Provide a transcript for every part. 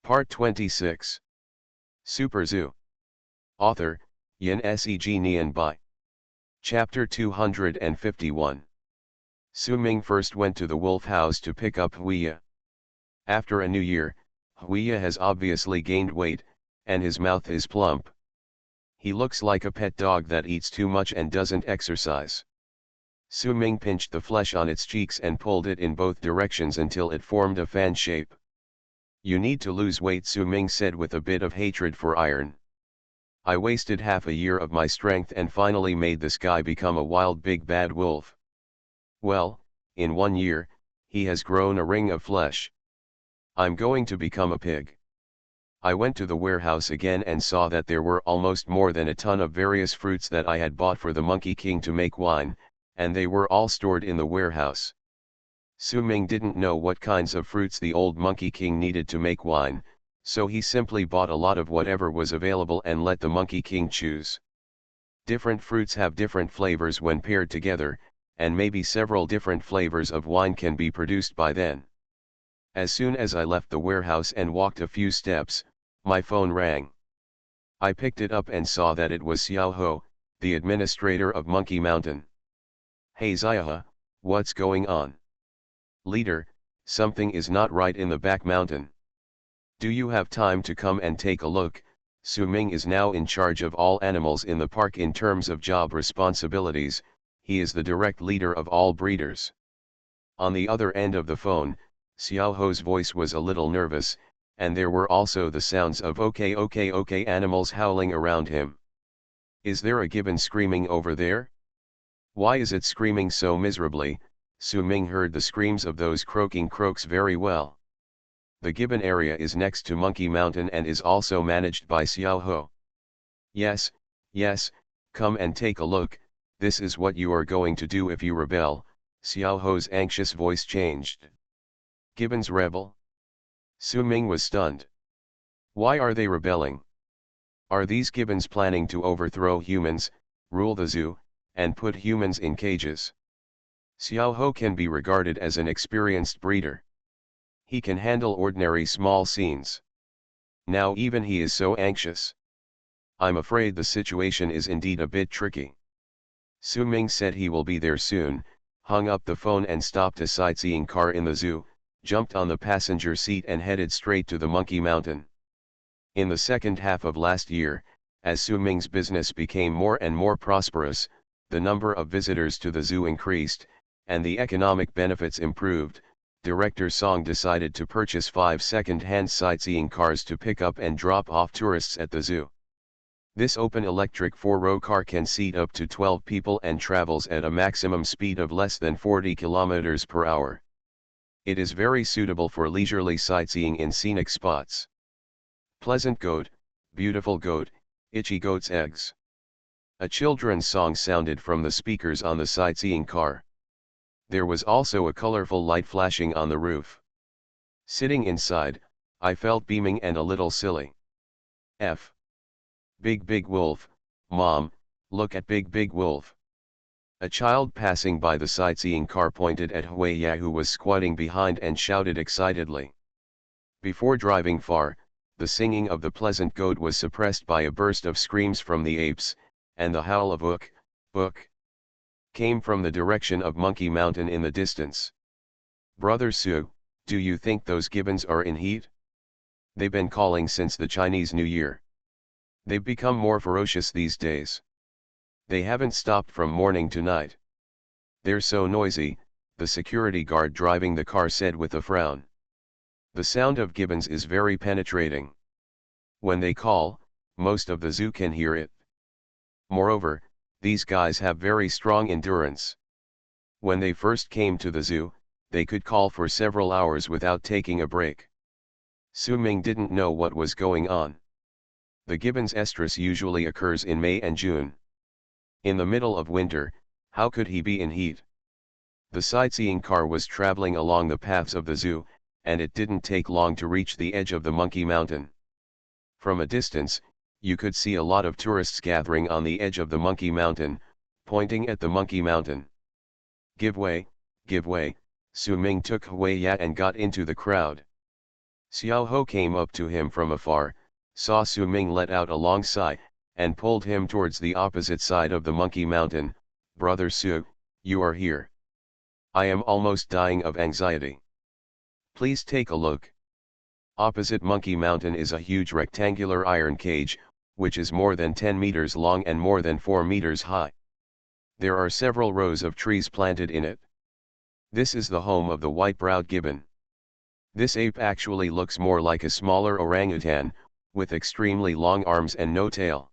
Part 26. Super Zoo. Author, Yin Seg Nian Bai. Chapter 251. Su Ming first went to the wolf house to pick up Huiya. After a new year, Huiya has obviously gained weight, and his mouth is plump. He looks like a pet dog that eats too much and doesn't exercise. Su Ming pinched the flesh on its cheeks and pulled it in both directions until it formed a fan shape. "You need to lose weight," Su Ming said with a bit of hatred for iron. "I wasted half a year of my strength and finally made this guy become a wild big bad wolf. Well, in 1 year, he has grown a ring of flesh. I'm going to become a pig." I went to the warehouse again and saw that there were almost more than a ton of various fruits that I had bought for the Monkey King to make wine, and they were all stored in the warehouse. Su Ming didn't know what kinds of fruits the old Monkey King needed to make wine, so he simply bought a lot of whatever was available and let the Monkey King choose. Different fruits have different flavors when paired together, and maybe several different flavors of wine can be produced by then. As soon as I left the warehouse and walked a few steps, my phone rang. I picked it up and saw that it was Xiao Ho, the administrator of Monkey Mountain. "Hey Xiaohe, what's going on?" "Leader, something is not right in the back mountain. Do you have time to come and take a look?" Su Ming is now in charge of all animals in the park in terms of job responsibilities. He is the direct leader of all breeders. On the other end of the phone, Xiao Ho's voice was a little nervous, and there were also the sounds of okay animals howling around him. "Is there a gibbon screaming over there? Why is it screaming so miserably?" Su Ming heard the screams of those croaking croaks very well. The gibbon area is next to Monkey Mountain and is also managed by Xiao Ho. Yes, come and take a look. This is what you are going to do if you rebel." Xiao Ho's anxious voice changed. "Gibbons rebel?" Su Ming was stunned. "Why are they rebelling? Are these gibbons planning to overthrow humans, rule the zoo, and put humans in cages?" Xiao Ho can be regarded as an experienced breeder. He can handle ordinary small scenes. Now even he is so anxious. "I'm afraid the situation is indeed a bit tricky." Su Ming said he will be there soon, hung up the phone and stopped a sightseeing car in the zoo, jumped on the passenger seat and headed straight to the Monkey Mountain. In the second half of last year, as Su Ming's business became more and more prosperous, the number of visitors to the zoo increased, and the economic benefits improved. Director Song decided to purchase 5 second-hand sightseeing cars to pick up and drop off tourists at the zoo. This open electric 4-row car can seat up to 12 people and travels at a maximum speed of less than 40 km per hour. It is very suitable for leisurely sightseeing in scenic spots. "Pleasant goat, beautiful goat, itchy goat's eggs." A children's song sounded from the speakers on the sightseeing car. There was also a colorful light flashing on the roof. Sitting inside, I felt beaming and a little silly. Big wolf, Mom, look at big wolf." A child passing by the sightseeing car pointed at Huiya, who was squatting behind, and shouted excitedly. Before driving far, the singing of the pleasant goat was suppressed by a burst of screams from the apes, and the howl of ook came from the direction of Monkey Mountain in the distance. "Brother Su, do you think those gibbons are in heat? They've been calling since the Chinese New Year. They've become more ferocious these days. They haven't stopped from morning to night. They're so noisy," the security guard driving the car said with a frown. "The sound of gibbons is very penetrating. When they call, most of the zoo can hear it. Moreover, these guys have very strong endurance. When they first came to the zoo, they could call for several hours without taking a break." Su Ming didn't know what was going on. The gibbon's estrus usually occurs in May and June. In the middle of winter, how could he be in heat? The sightseeing car was traveling along the paths of the zoo, and it didn't take long to reach the edge of the Monkey Mountain. From a distance, you could see a lot of tourists gathering on the edge of the Monkey Mountain, pointing at the Monkey Mountain. Give way," Su Ming took Huiya and got into the crowd. Xiao Ho came up to him from afar, saw Su Ming let out a long sigh, and pulled him towards the opposite side of the Monkey Mountain. "Brother Su, you are here. I am almost dying of anxiety. Please take a look." Opposite Monkey Mountain is a huge rectangular iron cage, which is more than 10 meters long and more than 4 meters high. There are several rows of trees planted in it. This is the home of the white-browed gibbon. This ape actually looks more like a smaller orangutan, with extremely long arms and no tail.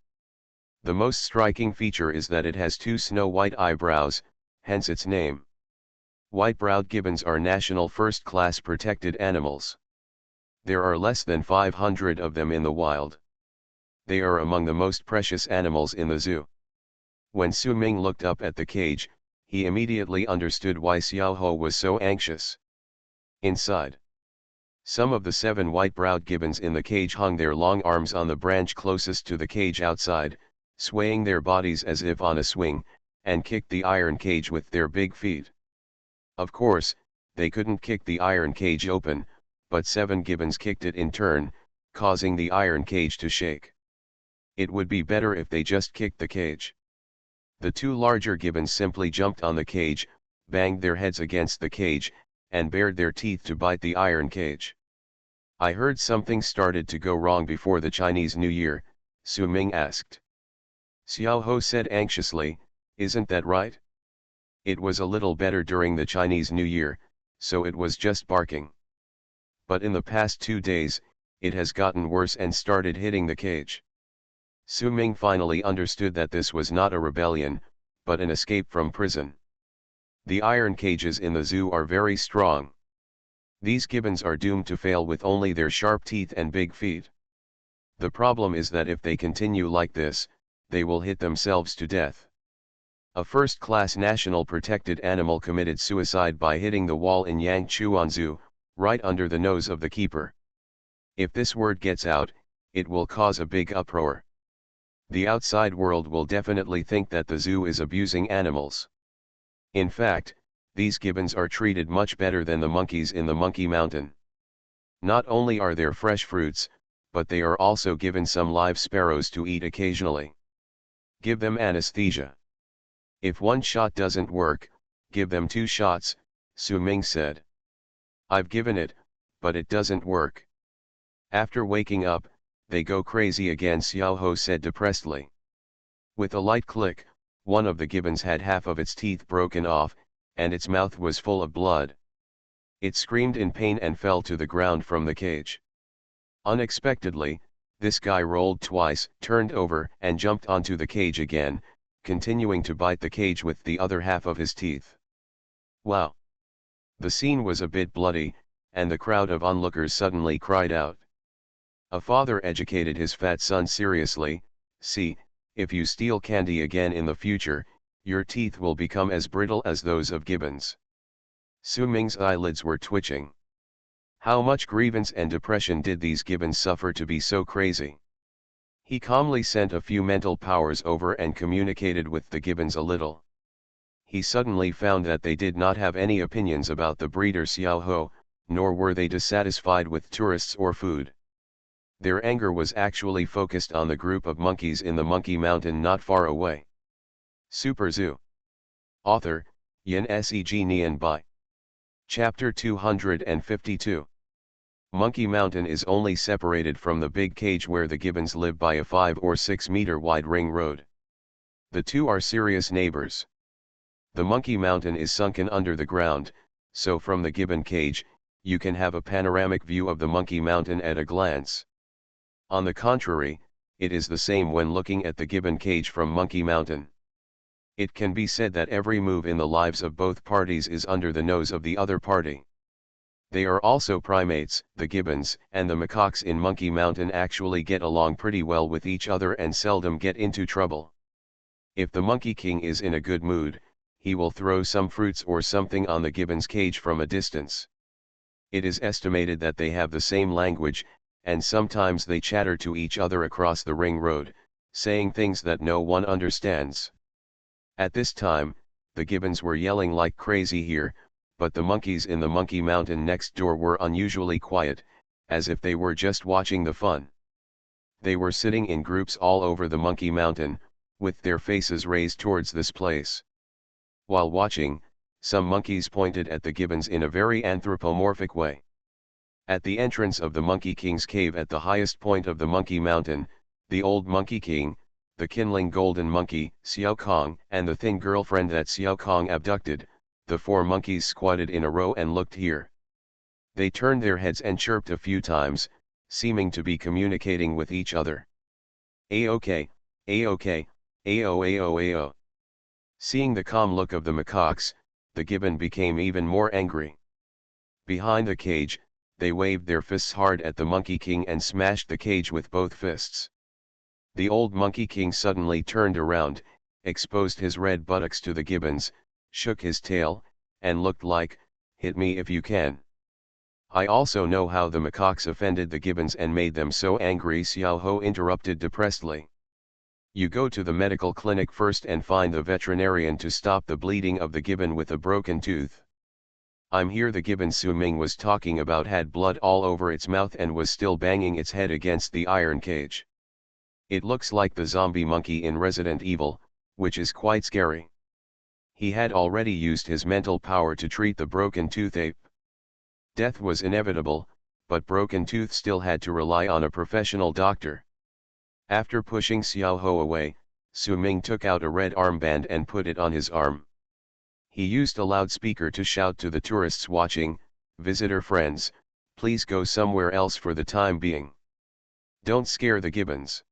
The most striking feature is that it has two snow-white eyebrows, hence its name. White-browed gibbons are national first-class protected animals. There are less than 500 of them in the wild. They are among the most precious animals in the zoo. When Su Ming looked up at the cage, he immediately understood why Xiao Ho was so anxious. Inside, some of the 7 white-browed gibbons in the cage hung their long arms on the branch closest to the cage outside, swaying their bodies as if on a swing, and kicked the iron cage with their big feet. Of course, they couldn't kick the iron cage open, but 7 gibbons kicked it in turn, causing the iron cage to shake. It would be better if they just kicked the cage. The 2 larger gibbons simply jumped on the cage, banged their heads against the cage, and bared their teeth to bite the iron cage. "I heard something started to go wrong before the Chinese New Year," Su Ming asked. Xiao Ho said anxiously, "Isn't that right? It was a little better during the Chinese New Year, so it was just barking. But in the past 2 days, it has gotten worse and started hitting the cage." Su Ming finally understood that this was not a rebellion, but an escape from prison. The iron cages in the zoo are very strong. These gibbons are doomed to fail with only their sharp teeth and big feet. The problem is that if they continue like this, they will hit themselves to death. A first-class national protected animal committed suicide by hitting the wall in Yangchuan Zoo, right under the nose of the keeper. If this word gets out, it will cause a big uproar. The outside world will definitely think that the zoo is abusing animals. In fact, these gibbons are treated much better than the monkeys in the Monkey Mountain. Not only are there fresh fruits, but they are also given some live sparrows to eat occasionally. Give them anesthesia. If 1 shot doesn't work, give them 2 shots, Su Ming said. "I've given it, but it doesn't work. After waking up, they go crazy again," Xiao Ho said depressedly. With a light click, one of the gibbons had half of its teeth broken off, and its mouth was full of blood. It screamed in pain and fell to the ground from the cage. Unexpectedly, this guy rolled twice, turned over, and jumped onto the cage again, continuing to bite the cage with the other half of his teeth. Wow! The scene was a bit bloody, and the crowd of onlookers suddenly cried out. A father educated his fat son seriously, "See, if you steal candy again in the future, your teeth will become as brittle as those of gibbons." Su Ming's eyelids were twitching. How much grievance and depression did these gibbons suffer to be so crazy? He calmly sent a few mental powers over and communicated with the gibbons a little. He suddenly found that they did not have any opinions about the breeder Xiao Ho, nor were they dissatisfied with tourists or food. Their anger was actually focused on the group of monkeys in the Monkey Mountain not far away. Super Zoo. Author, Yin Seg Nian Bai. Chapter 252. Monkey Mountain is only separated from the big cage where the gibbons live by a 5 or 6 meter wide ring road. The two are serious neighbors. The Monkey Mountain is sunken under the ground, so from the gibbon cage, you can have a panoramic view of the Monkey Mountain at a glance. On the contrary, it is the same when looking at the gibbon cage from Monkey Mountain. It can be said that every move in the lives of both parties is under the nose of the other party. They are also primates. The gibbons and the macaques in Monkey Mountain actually get along pretty well with each other and seldom get into trouble. If the Monkey King is in a good mood, he will throw some fruits or something on the gibbon's cage from a distance. It is estimated that they have the same language, and sometimes they chatter to each other across the ring road, saying things that no one understands. At this time, the gibbons were yelling like crazy here, but the monkeys in the Monkey Mountain next door were unusually quiet, as if they were just watching the fun. They were sitting in groups all over the Monkey Mountain, with their faces raised towards this place. While watching, some monkeys pointed at the gibbons in a very anthropomorphic way. At the entrance of the Monkey King's cave at the highest point of the Monkey Mountain, the old Monkey King, the kindling golden monkey, Xiao Kong, and the thin girlfriend that Xiao Kong abducted, the 4 monkeys squatted in a row and looked here. They turned their heads and chirped a few times, seeming to be communicating with each other. A-OK, A-OK, A-O-A-O-A-O. Seeing the calm look of the macaques, the gibbon became even more angry. Behind the cage, they waved their fists hard at the Monkey King and smashed the cage with both fists. The old Monkey King suddenly turned around, exposed his red buttocks to the gibbons, shook his tail, and looked like, "Hit me if you can." I also know how the macaques offended the gibbons and made them so angry, Xiao Ho interrupted depressedly. You go to the medical clinic first and find the veterinarian to stop the bleeding of the gibbon with a broken tooth. I'm here. The gibbon Su Ming was talking about had blood all over its mouth and was still banging its head against the iron cage. It looks like the zombie monkey in Resident Evil, which is quite scary. He had already used his mental power to treat the broken tooth ape. Death was inevitable, but Broken Tooth still had to rely on a professional doctor. After pushing Xiao Ho away, Su Ming took out a red armband and put it on his arm. He used a loudspeaker to shout to the tourists watching, "Visitor friends, please go somewhere else for the time being. Don't scare the gibbons."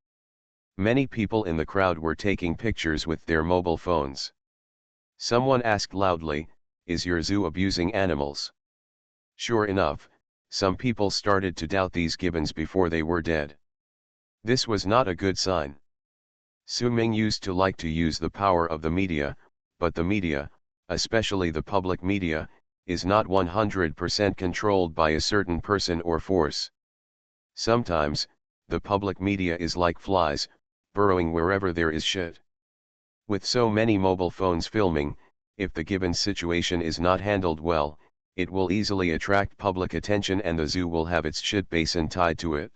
Many people in the crowd were taking pictures with their mobile phones. Someone asked loudly, "Is your zoo abusing animals?" Sure enough, some people started to doubt these gibbons before they were dead. This was not a good sign. Su Ming used to like to use the power of the media, but the media, especially the public media, is not 100% controlled by a certain person or force. Sometimes, the public media is like flies, burrowing wherever there is shit. With so many mobile phones filming, if the gibbon situation is not handled well, it will easily attract public attention and the zoo will have its shit basin tied to it.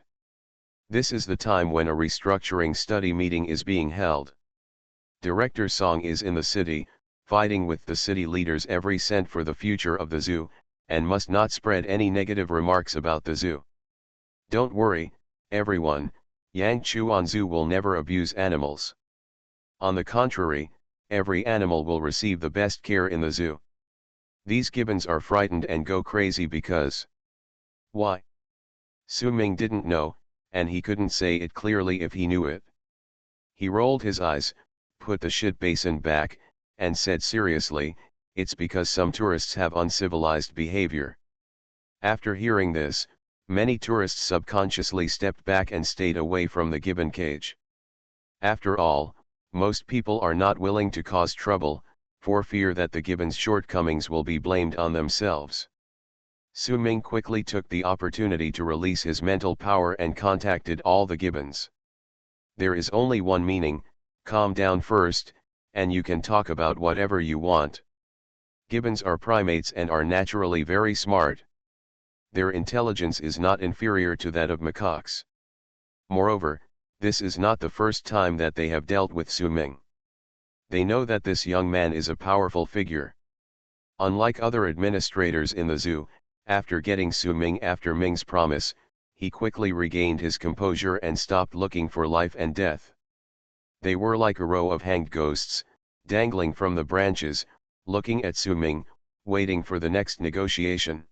This is the time when a restructuring study meeting is being held. Director Song is in the city, fighting with the city leaders every cent for the future of the zoo, and must not spread any negative remarks about the zoo. Don't worry, everyone, Yangchuan Zoo will never abuse animals. On the contrary, every animal will receive the best care in the zoo. These gibbons are frightened and go crazy because... Why? Su Ming didn't know, and he couldn't say it clearly if he knew it. He rolled his eyes, put the shit basin back, and said seriously, "It's because some tourists have uncivilized behavior." After hearing this, many tourists subconsciously stepped back and stayed away from the gibbon cage. After all, most people are not willing to cause trouble, for fear that the gibbon's shortcomings will be blamed on themselves. Su Ming quickly took the opportunity to release his mental power and contacted all the gibbons. There is only one meaning: calm down first, and you can talk about whatever you want. Gibbons are primates and are naturally very smart. Their intelligence is not inferior to that of macaques. Moreover, this is not the first time that they have dealt with Su Ming. They know that this young man is a powerful figure. Unlike other administrators in the zoo, after getting Su Ming after Ming's promise, he quickly regained his composure and stopped looking for life and death. They were like a row of hanged ghosts, dangling from the branches, looking at Su Ming, waiting for the next negotiation.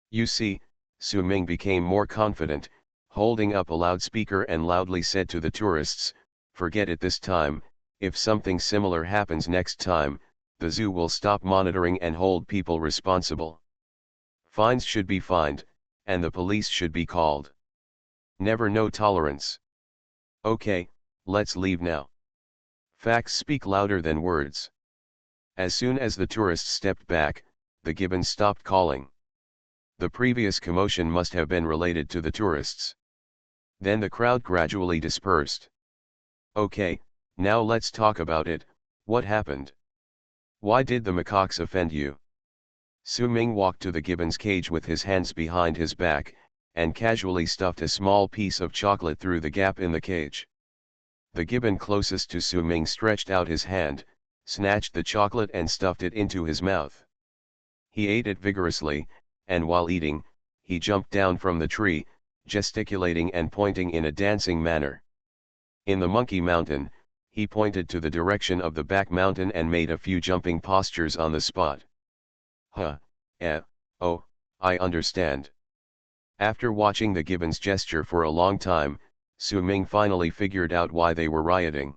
You see, Su Ming became more confident, holding up a loudspeaker and loudly said to the tourists, "Forget it this time. If something similar happens next time, the zoo will stop monitoring and hold people responsible. Fines should be fined, and the police should be called. Never no tolerance. Okay, let's leave now." Facts speak louder than words. As soon as the tourists stepped back, the gibbons stopped calling. The previous commotion must have been related to the tourists. Then the crowd gradually dispersed. Okay, now let's talk about it. What happened? Why did the macaques offend you? Su Ming walked to the gibbon's cage with his hands behind his back, and casually stuffed a small piece of chocolate through the gap in the cage. The gibbon closest to Su Ming stretched out his hand, snatched the chocolate and stuffed it into his mouth. He ate it vigorously, and while eating, he jumped down from the tree, gesticulating and pointing in a dancing manner. In the Monkey Mountain, he pointed to the direction of the back mountain and made a few jumping postures on the spot. Oh, I understand. After watching the gibbon's gesture for a long time, Su Ming finally figured out why they were rioting.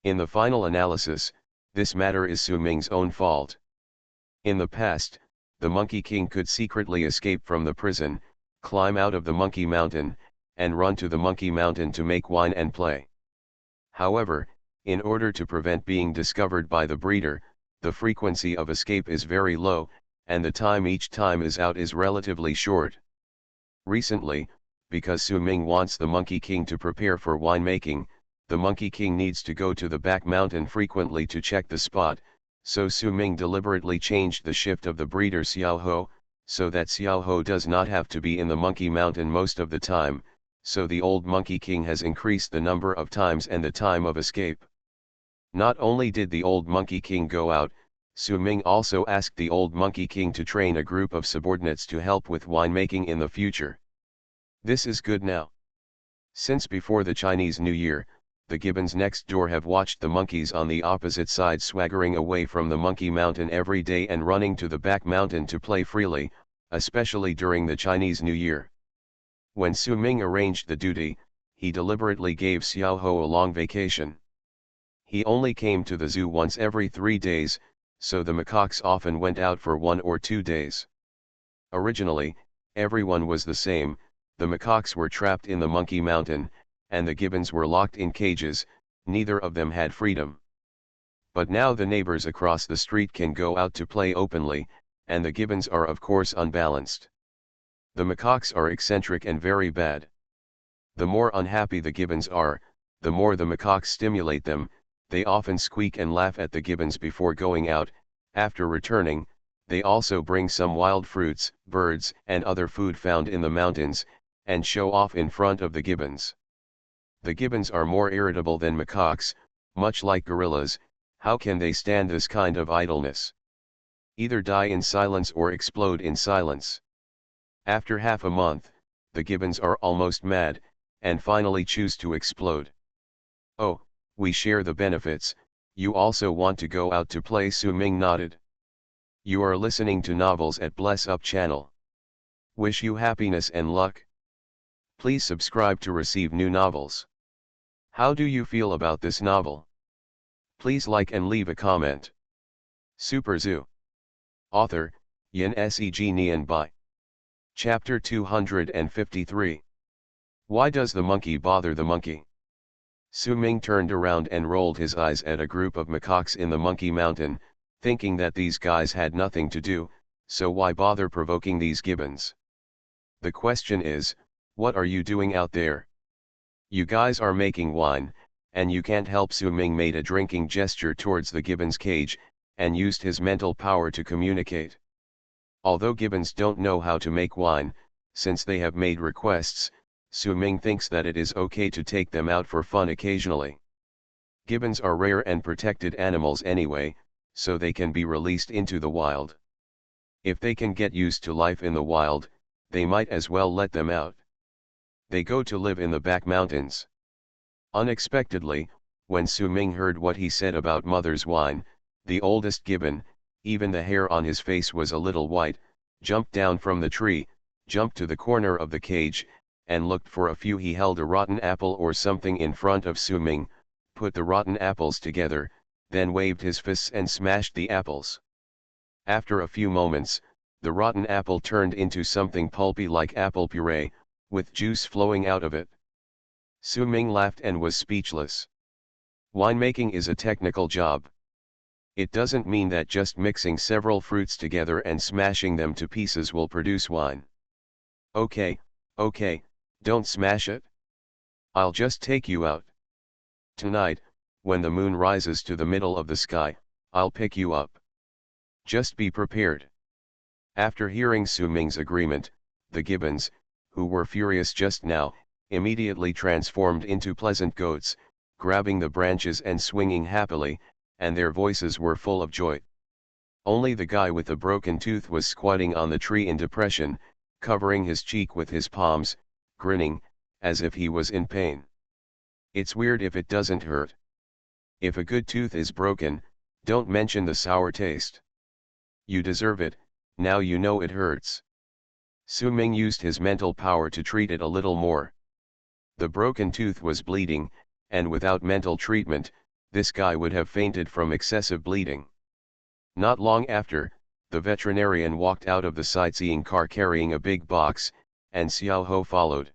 In the final analysis, this matter is Su Ming's own fault. In the past, the Monkey King could secretly escape from the prison, climb out of the Monkey Mountain, and run to the Monkey Mountain to make wine and play. However, in order to prevent being discovered by the breeder, the frequency of escape is very low, and the time each time is out is relatively short. Recently, because Su Ming wants the Monkey King to prepare for winemaking, the Monkey King needs to go to the back mountain frequently to check the spot, so Su Ming deliberately changed the shift of the breeder Xiao Ho, so that Xiao Ho does not have to be in the Monkey Mountain most of the time, so the old Monkey King has increased the number of times and the time of escape. Not only did the old Monkey King go out, Su Ming also asked the old Monkey King to train a group of subordinates to help with winemaking in the future. This is good now. Since before the Chinese New Year, the gibbons next door have watched the monkeys on the opposite side swaggering away from the Monkey Mountain every day and running to the back mountain to play freely, especially during the Chinese New Year. When Su Ming arranged the duty, he deliberately gave Xiao Ho a long vacation. He only came to the zoo once every 3 days, so the macaques often went out for 1 or 2 days. Originally, everyone was the same. The macaques were trapped in the Monkey Mountain, and the gibbons were locked in cages, neither of them had freedom. But now the neighbors across the street can go out to play openly, and the gibbons are of course unbalanced. The macaques are eccentric and very bad. The more unhappy the gibbons are, the more the macaques stimulate them. They often squeak and laugh at the gibbons before going out. After returning, they also bring some wild fruits, birds, and other food found in the mountains, and show off in front of the gibbons. The gibbons are more irritable than macaques, much like gorillas. How can they stand this kind of idleness? Either die in silence or explode in silence. After half a month, the gibbons are almost mad, and finally choose to explode. Oh, we share the benefits. You also want to go out to play? Su Ming nodded. You are listening to Novels at Bless Up channel. Wish you happiness and luck. Please subscribe to receive new novels. How do you feel about this novel? Please like and leave a comment. Super Zoo. Author, Yin Seg Nian Bai. Chapter 253. Why does the monkey bother the monkey? Su Ming turned around and rolled his eyes at a group of macaques in the Monkey Mountain, thinking that these guys had nothing to do, so why bother provoking these gibbons? The question is, what are you doing out there? You guys are making wine, and you can't help. Su Ming made a drinking gesture towards the gibbon's cage, and used his mental power to communicate. Although gibbons don't know how to make wine, since they have made requests, Su Ming thinks that it is okay to take them out for fun occasionally. Gibbons are rare and protected animals anyway, so they can be released into the wild. If they can get used to life in the wild, they might as well let them out. They go to live in the back mountains. Unexpectedly, when Su Ming heard what he said about mother's wine, the oldest gibbon, even the hair on his face was a little white, jumped down from the tree, jumped to the corner of the cage, and looked for a few. He held a rotten apple or something in front of Su Ming, put the rotten apples together, then waved his fists and smashed the apples. After a few moments, the rotten apple turned into something pulpy like apple puree, with juice flowing out of it. Su Ming laughed and was speechless. Winemaking is a technical job. It doesn't mean that just mixing several fruits together and smashing them to pieces will produce wine. Okay, don't smash it. I'll just take you out. Tonight, when the moon rises to the middle of the sky, I'll pick you up. Just be prepared. After hearing Su Ming's agreement, the gibbons, who were furious just now, immediately transformed into pleasant goats, grabbing the branches and swinging happily, and their voices were full of joy. Only the guy with the broken tooth was squatting on the tree in depression, covering his cheek with his palms, grinning, as if he was in pain. It's weird if it doesn't hurt. If a good tooth is broken, don't mention the sour taste. You deserve it, now you know it hurts. Su Ming used his mental power to treat it a little more. The broken tooth was bleeding, and without mental treatment, this guy would have fainted from excessive bleeding. Not long after, the veterinarian walked out of the sightseeing car carrying a big box, and Xiao Ho followed.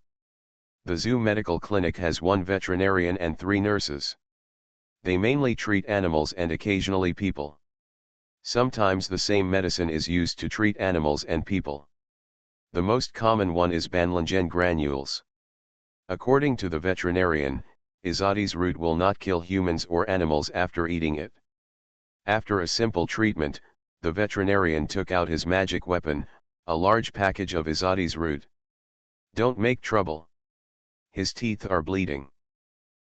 The zoo medical clinic has 1 veterinarian and 3 nurses. They mainly treat animals and occasionally people. Sometimes the same medicine is used to treat animals and people. The most common one is banlangen granules. According to the veterinarian, Izadi's root will not kill humans or animals after eating it. After a simple treatment, the veterinarian took out his magic weapon, a large package of Izadi's root. Don't make trouble. His teeth are bleeding.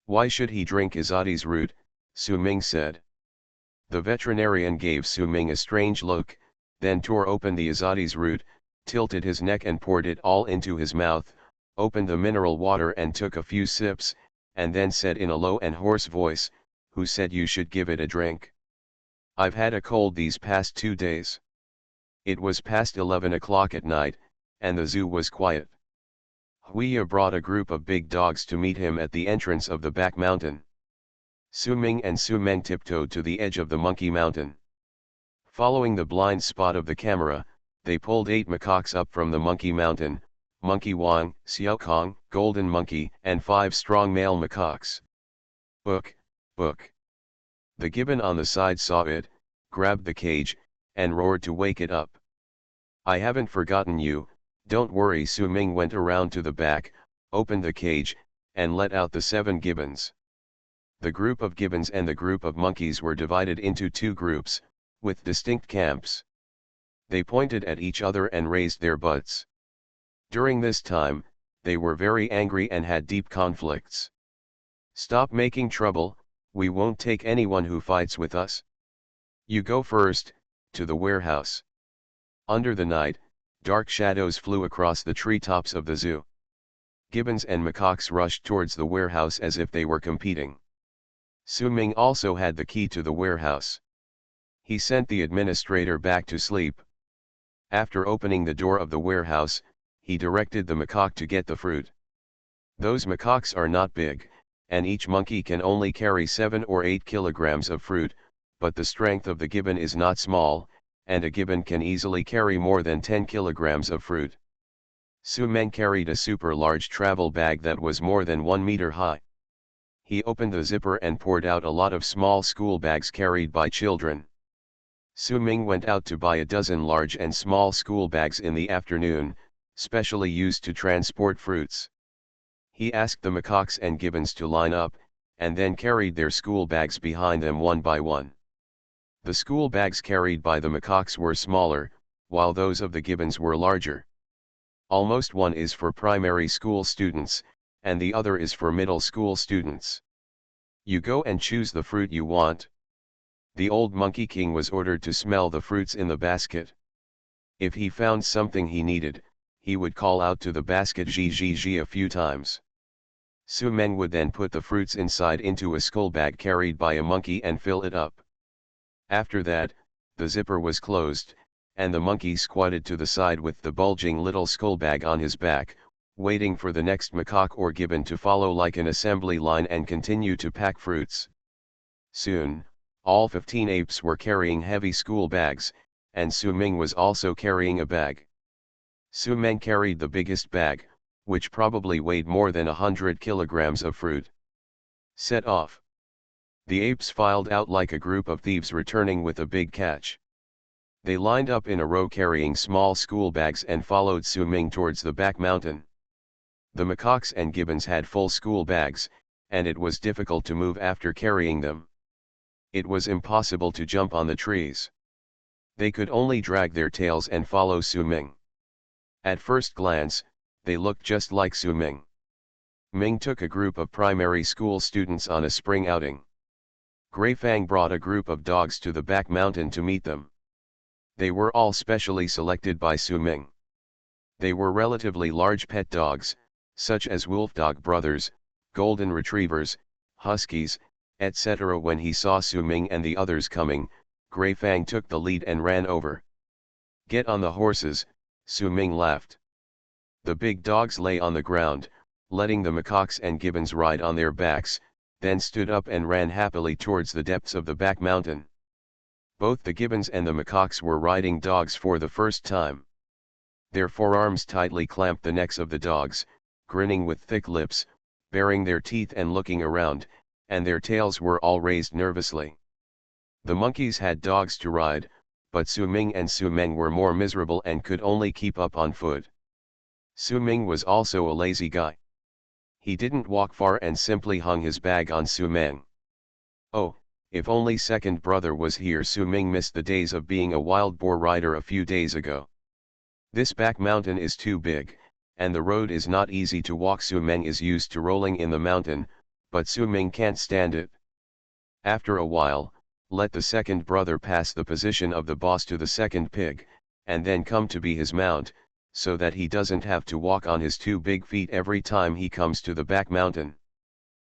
Why should he drink Izadi's root? Su Ming said. The veterinarian gave Su Ming a strange look, then tore open the Izadi's root, tilted his neck and poured it all into his mouth, opened the mineral water and took a few sips, and then said in a low and hoarse voice, "Who said you should give it a drink? I've had a cold these past 2 days." It was past 11 o'clock at night, and the zoo was quiet. Huiya brought a group of big dogs to meet him at the entrance of the back mountain. Su Ming and Su Meng tiptoed to the edge of the monkey mountain. Following the blind spot of the camera, they pulled 8 macaques up from the monkey mountain, Monkey Wang, Xiao Kong, Golden Monkey, and 5 strong male macaques. Book. The gibbon on the side saw it, grabbed the cage, and roared to wake it up. "I haven't forgotten you, don't worry." Su Ming went around to the back, opened the cage, and let out the 7 gibbons. The group of gibbons and the group of monkeys were divided into 2 groups, with distinct camps. They pointed at each other and raised their butts. During this time, they were very angry and had deep conflicts. "Stop making trouble, we won't take anyone who fights with us. You go first, to the warehouse." Under the night, dark shadows flew across the treetops of the zoo. Gibbons and macaques rushed towards the warehouse as if they were competing. Su Ming also had the key to the warehouse. He sent the administrator back to sleep. After opening the door of the warehouse, he directed the macaque to get the fruit. Those macaques are not big, and each monkey can only carry 7 or 8 kilograms of fruit, but the strength of the gibbon is not small, and a gibbon can easily carry more than 10 kilograms of fruit. Su Meng carried a super large travel bag that was more than 1 meter high. He opened the zipper and poured out a lot of small school bags carried by children. Su Ming went out to buy a dozen large and small school bags in the afternoon, specially used to transport fruits. He asked the macaques and gibbons to line up, and then carried their school bags behind them one by one. The school bags carried by the macaques were smaller, while those of the gibbons were larger. Almost one is for primary school students, and the other is for middle school students. You go and choose the fruit you want. The old Monkey King was ordered to smell the fruits in the basket. If he found something he needed, he would call out to the basket "Ji a few times. Su Meng would then put the fruits inside into a skull bag carried by a monkey and fill it up. After that, the zipper was closed, and the monkey squatted to the side with the bulging little skull bag on his back, waiting for the next macaque or gibbon to follow like an assembly line and continue to pack fruits. Soon, all 15 apes were carrying heavy school bags, and Su Ming was also carrying a bag. Su Meng carried the biggest bag, which probably weighed more than 100 kilograms of fruit. Set off. The apes filed out like a group of thieves returning with a big catch. They lined up in a row carrying small school bags and followed Su Ming towards the back mountain. The macaques and gibbons had full school bags, and it was difficult to move after carrying them. It was impossible to jump on the trees. They could only drag their tails and follow Su Ming. At first glance, They looked just like Su Ming. Ming took a group of primary school students on a spring outing. Gray Fang brought a group of dogs to the back mountain to meet them. They were all specially selected by Su Ming. They were relatively large pet dogs, such as wolfdog brothers, golden retrievers, huskies, etc. When he saw Su Ming and the others coming, Gray Fang took the lead and ran over. "Get on the horses," Su Ming laughed. The big dogs lay on the ground, letting the macaques and gibbons ride on their backs, then stood up and ran happily towards the depths of the back mountain. Both the gibbons and the macaques were riding dogs for the first time. Their forearms tightly clamped the necks of the dogs, grinning with thick lips, baring their teeth and looking around, and their tails were all raised nervously. The monkeys had dogs to ride, but Su Ming and Su Meng were more miserable and could only keep up on foot. Su Ming was also a lazy guy. He didn't walk far and simply hung his bag on Su Meng. Oh, if only second brother was here. Su Ming missed the days of being a wild boar rider a few days ago. This back mountain is too big, and the road is not easy to walk. Su Meng is used to rolling in the mountain, but Su Ming can't stand it. After a while, let the second brother pass the position of the boss to the second pig, and then come to be his mount, so that he doesn't have to walk on his two big feet every time he comes to the back mountain.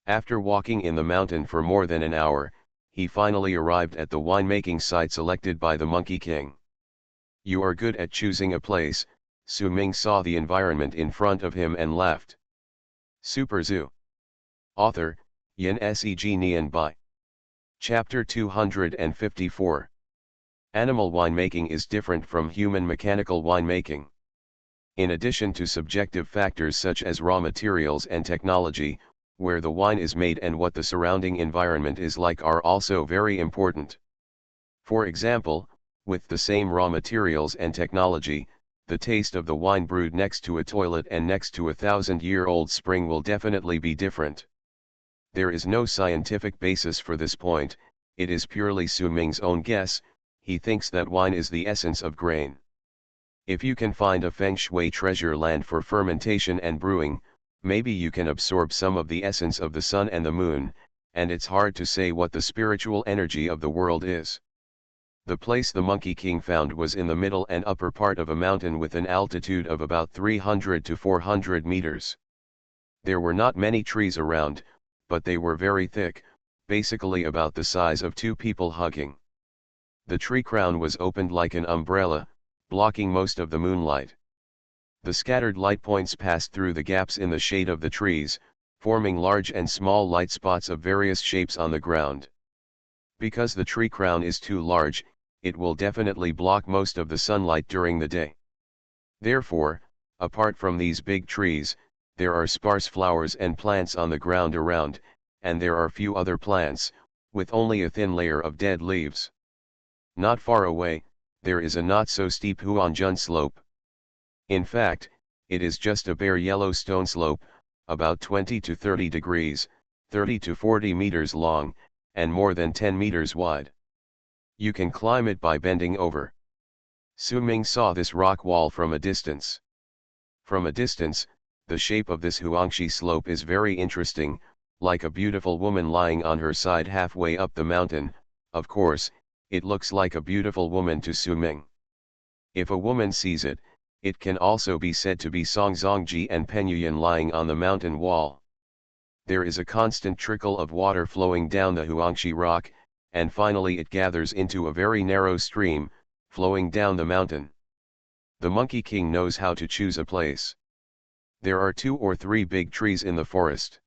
After walking in the mountain for more than an hour, he finally arrived at the winemaking site selected by the Monkey King. "You are good at choosing a place," Su Ming saw the environment in front of him and laughed. Super Zoo. Author, Yin Seg Nian Bai. Chapter 254. Animal winemaking is different from human mechanical winemaking. In addition to subjective factors such as raw materials and technology, where the wine is made and what the surrounding environment is like are also very important. For example, with the same raw materials and technology, the taste of the wine brewed next to a toilet and next to a 1,000-year-old spring will definitely be different. There is no scientific basis for this point, it is purely Su Ming's own guess. He thinks that wine is the essence of grain. If you can find a feng shui treasure land for fermentation and brewing, maybe you can absorb some of the essence of the sun and the moon, and it's hard to say what the spiritual energy of the world is. The place the Monkey King found was in the middle and upper part of a mountain with an altitude of about 300 to 400 meters. There were not many trees around, but they were very thick, basically about the size of two people hugging. The tree crown was opened like an umbrella, blocking most of the moonlight. The scattered light points passed through the gaps in the shade of the trees, forming large and small light spots of various shapes on the ground. Because the tree crown is too large, it will definitely block most of the sunlight during the day. Therefore, apart from these big trees, there are sparse flowers and plants on the ground around, and there are few other plants, with only a thin layer of dead leaves. Not far away, there is a not-so-steep Huangjun slope. In fact, it is just a bare yellow stone slope, about 20 to 30 degrees, 30 to 40 meters long, and more than 10 meters wide. You can climb it by bending over. Su Ming saw this rock wall from a distance. From a distance, the shape of this Huangshi slope is very interesting, like a beautiful woman lying on her side halfway up the mountain. Of course, it looks like a beautiful woman to Su Ming. If a woman sees it, it can also be said to be Songzongji and Penyuyan lying on the mountain wall. There is a constant trickle of water flowing down the Huangshi rock, and finally it gathers into a very narrow stream, flowing down the mountain. The Monkey King knows how to choose a place. There are 2 or 3 big trees in the forest.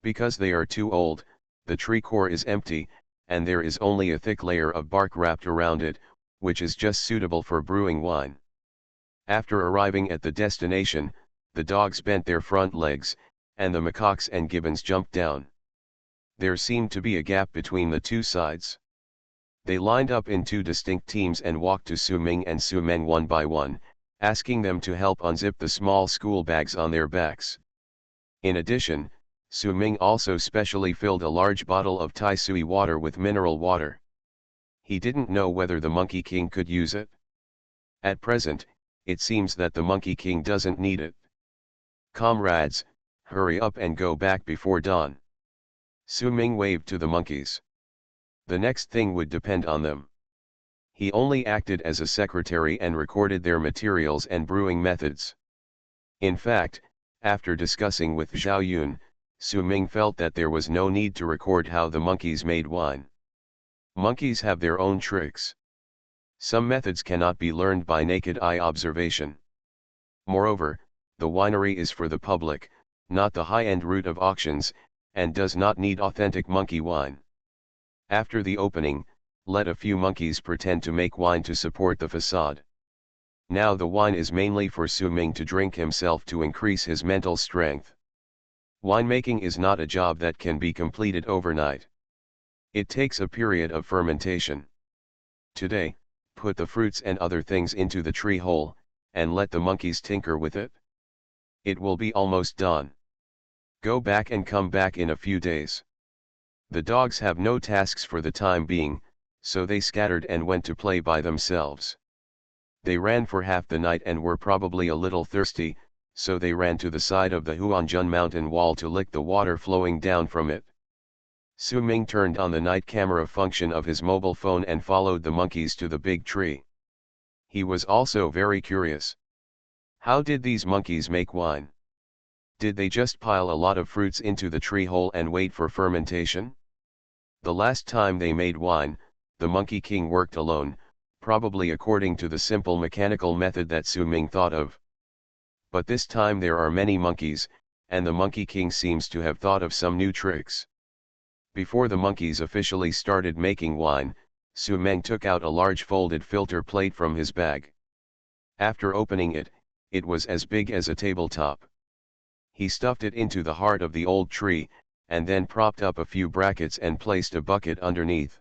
Because they are too old, the tree core is empty, and there is only a thick layer of bark wrapped around it, which is just suitable for brewing wine. After arriving at the destination, the dogs bent their front legs, and the macaques and gibbons jumped down. There seemed to be a gap between the two sides. They lined up in 2 distinct teams and walked to Su Ming and Su Meng one by one, asking them to help unzip the small school bags on their backs. In addition, Su Ming also specially filled a large bottle of Tai Sui water with mineral water. He didn't know whether the Monkey King could use it. At present, it seems that the Monkey King doesn't need it. Comrades, hurry up and go back before dawn. Su Ming waved to the monkeys. The next thing would depend on them. He only acted as a secretary and recorded their materials and brewing methods. In fact, after discussing with Zhao Yun, Su Ming felt that there was no need to record how the monkeys made wine. Monkeys have their own tricks. Some methods cannot be learned by naked eye observation. Moreover, the winery is for the public, not the high-end route of auctions, and does not need authentic monkey wine. After the opening, let a few monkeys pretend to make wine to support the facade. Now the wine is mainly for Su Ming to drink himself to increase his mental strength. Winemaking is not a job that can be completed overnight. It takes a period of fermentation. Today, put the fruits and other things into the tree hole, and let the monkeys tinker with it. It will be almost done. Go back and come back in a few days. The dogs have no tasks for the time being, so they scattered and went to play by themselves. They ran for half the night and were probably a little thirsty, so they ran to the side of the Huanjun mountain wall to lick the water flowing down from it. Su Ming turned on the night camera function of his mobile phone and followed the monkeys to the big tree. He was also very curious. How did these monkeys make wine? Did they just pile a lot of fruits into the tree hole and wait for fermentation? The last time they made wine, the Monkey King worked alone, probably according to the simple mechanical method that Su Ming thought of. But this time there are many monkeys, and the Monkey King seems to have thought of some new tricks. Before the monkeys officially started making wine, Su Ming took out a large folded filter plate from his bag. After opening it, it was as big as a tabletop. He stuffed it into the heart of the old tree, and then propped up a few brackets and placed a bucket underneath.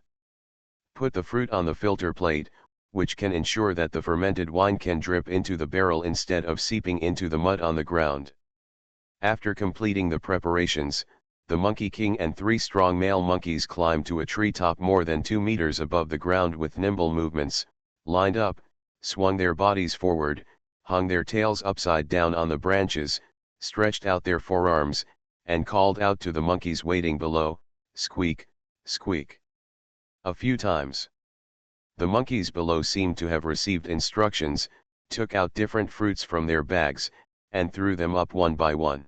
Put the fruit on the filter plate, which can ensure that the fermented wine can drip into the barrel instead of seeping into the mud on the ground. After completing the preparations, the Monkey King and 3 strong male monkeys climbed to a treetop more than 2 meters above the ground with nimble movements, lined up, swung their bodies forward, hung their tails upside down on the branches, stretched out their forearms, and called out to the monkeys waiting below, "Squeak, squeak," a few times. The monkeys below seemed to have received instructions, took out different fruits from their bags, and threw them up one by one.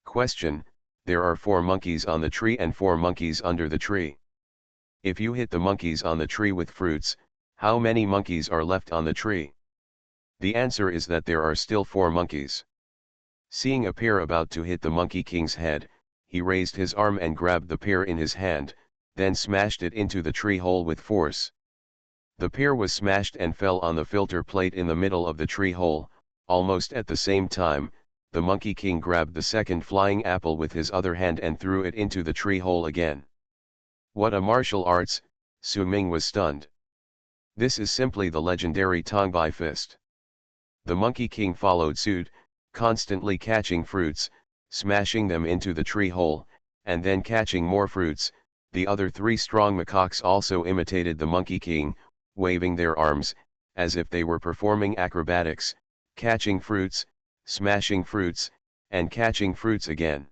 Question: there are 4 monkeys on the tree and 4 monkeys under the tree. If you hit the monkeys on the tree with fruits, how many monkeys are left on the tree? The answer is that there are still 4 monkeys. Seeing a pear about to hit the Monkey King's head, he raised his arm and grabbed the pear in his hand, then smashed it into the tree hole with force. The pear was smashed and fell on the filter plate in the middle of the tree hole. Almost at the same time, the Monkey King grabbed the second flying apple with his other hand and threw it into the tree hole again. What a martial arts! Su Ming was stunned. This is simply the legendary Tongbai fist. The Monkey King followed suit, constantly catching fruits, smashing them into the tree hole, and then catching more fruits. The other 3 strong macaques also imitated the Monkey King, waving their arms, as if they were performing acrobatics, catching fruits, smashing fruits, and catching fruits again.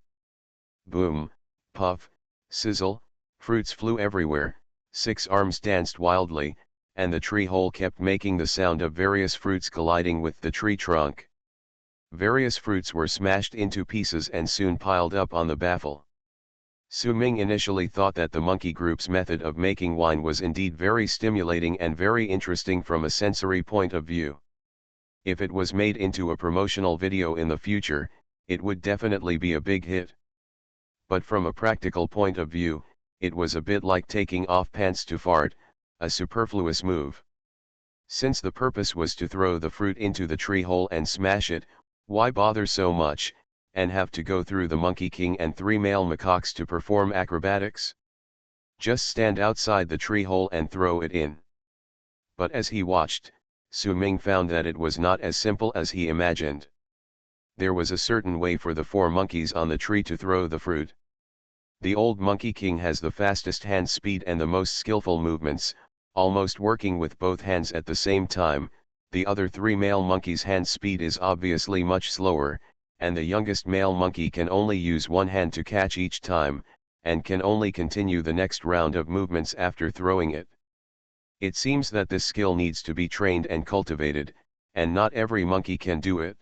Boom, puff, sizzle, fruits flew everywhere, 6 arms danced wildly, and the tree hole kept making the sound of various fruits colliding with the tree trunk. Various fruits were smashed into pieces and soon piled up on the baffle. Su Ming initially thought that the monkey group's method of making wine was indeed very stimulating and very interesting from a sensory point of view. If it was made into a promotional video in the future, it would definitely be a big hit. But from a practical point of view, it was a bit like taking off pants to fart, a superfluous move. Since the purpose was to throw the fruit into the tree hole and smash it, why bother so much, and have to go through the Monkey King and 3 male macaques to perform acrobatics? Just stand outside the tree hole and throw it in. But as he watched, Su Ming found that it was not as simple as he imagined. There was a certain way for the 4 monkeys on the tree to throw the fruit. The old Monkey King has the fastest hand speed and the most skillful movements, almost working with both hands at the same time. The other 3 male monkeys' hand speed is obviously much slower, and the youngest male monkey can only use one hand to catch each time, and can only continue the next round of movements after throwing it. It seems that this skill needs to be trained and cultivated, and not every monkey can do it.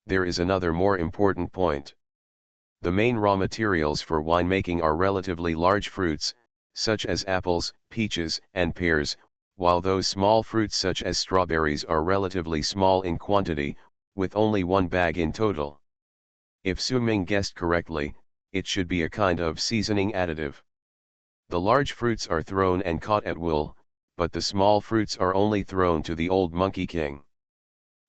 There is another more important point. The main raw materials for winemaking are relatively large fruits, such as apples, peaches, and pears, while those small fruits such as strawberries are relatively small in quantity, with only one bag in total. If Su Ming guessed correctly, it should be a kind of seasoning additive. The large fruits are thrown and caught at will, but the small fruits are only thrown to the old monkey king.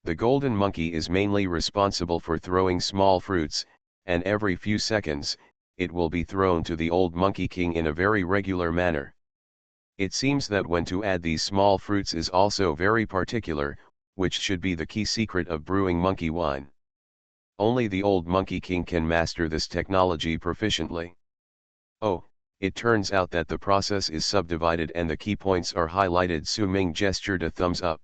The golden monkey is mainly responsible for throwing small fruits, and every few seconds, it will be thrown to the old monkey king in a very regular manner. It seems that when to add these small fruits is also very particular, which should be the key secret of brewing monkey wine. Only the old monkey king can master this technology proficiently. Oh, it turns out that the process is subdivided and the key points are highlighted. Su Ming gestured a thumbs up.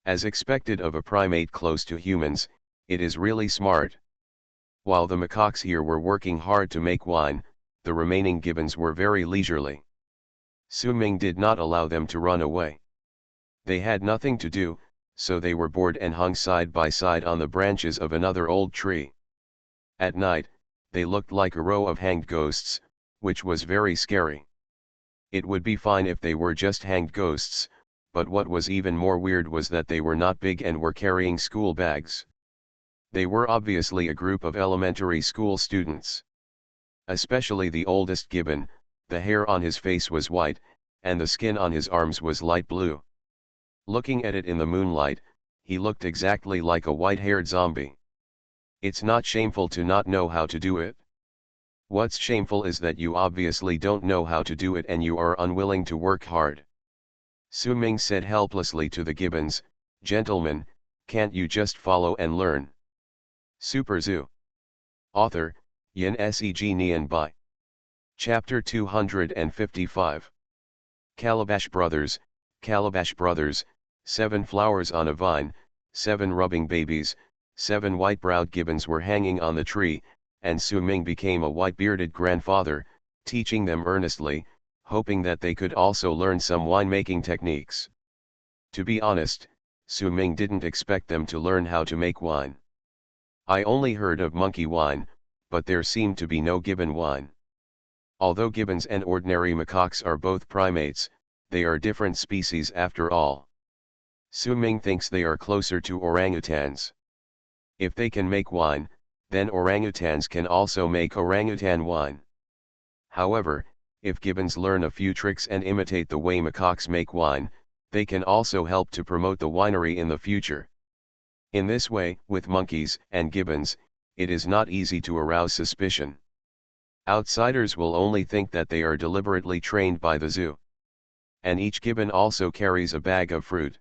As expected of a primate close to humans, it is really smart. While the macaques here were working hard to make wine, the remaining gibbons were very leisurely. Su Ming did not allow them to run away. They had nothing to do, so they were bored and hung side by side on the branches of another old tree. At night, they looked like a row of hanged ghosts, which was very scary. It would be fine if they were just hanged ghosts, but what was even more weird was that they were not big and were carrying school bags. They were obviously a group of elementary school students. Especially the oldest gibbon, the hair on his face was white, and the skin on his arms was light blue. Looking at it in the moonlight, he looked exactly like a white-haired zombie. It's not shameful to not know how to do it. What's shameful is that you obviously don't know how to do it and you are unwilling to work hard. Su Ming said helplessly to the gibbons, "Gentlemen, can't you just follow and learn?" Super Zoo. Author, Yin Seg Nian Bai. Chapter 255. Calabash Brothers, 7 flowers on a vine, 7 rubbing babies, 7 white-browed gibbons were hanging on the tree, and Su Ming became a white-bearded grandfather, teaching them earnestly, hoping that they could also learn some winemaking techniques. To be honest, Su Ming didn't expect them to learn how to make wine. I only heard of monkey wine, but there seemed to be no gibbon wine. Although gibbons and ordinary macaques are both primates, they are different species after all. Su Ming thinks they are closer to orangutans. If they can make wine, then orangutans can also make orangutan wine. However, if gibbons learn a few tricks and imitate the way macaques make wine, they can also help to promote the winery in the future. In this way, with monkeys and gibbons, it is not easy to arouse suspicion. Outsiders will only think that they are deliberately trained by the zoo. And each gibbon also carries a bag of fruit.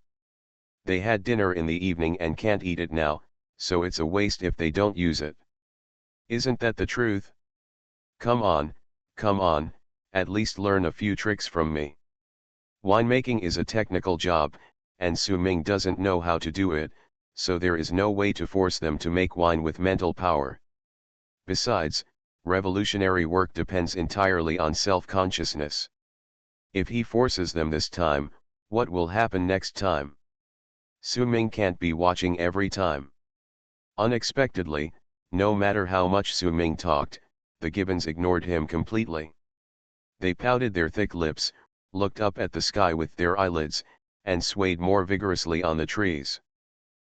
They had dinner in the evening and can't eat it now, so it's a waste if they don't use it. Isn't that the truth? Come on, at least learn a few tricks from me. Winemaking is a technical job, and Su Ming doesn't know how to do it, so there is no way to force them to make wine with mental power. Besides, revolutionary work depends entirely on self-consciousness. If he forces them this time, what will happen next time? Su Ming can't be watching every time. Unexpectedly, no matter how much Su Ming talked, the gibbons ignored him completely. They pouted their thick lips, looked up at the sky with their eyelids, and swayed more vigorously on the trees.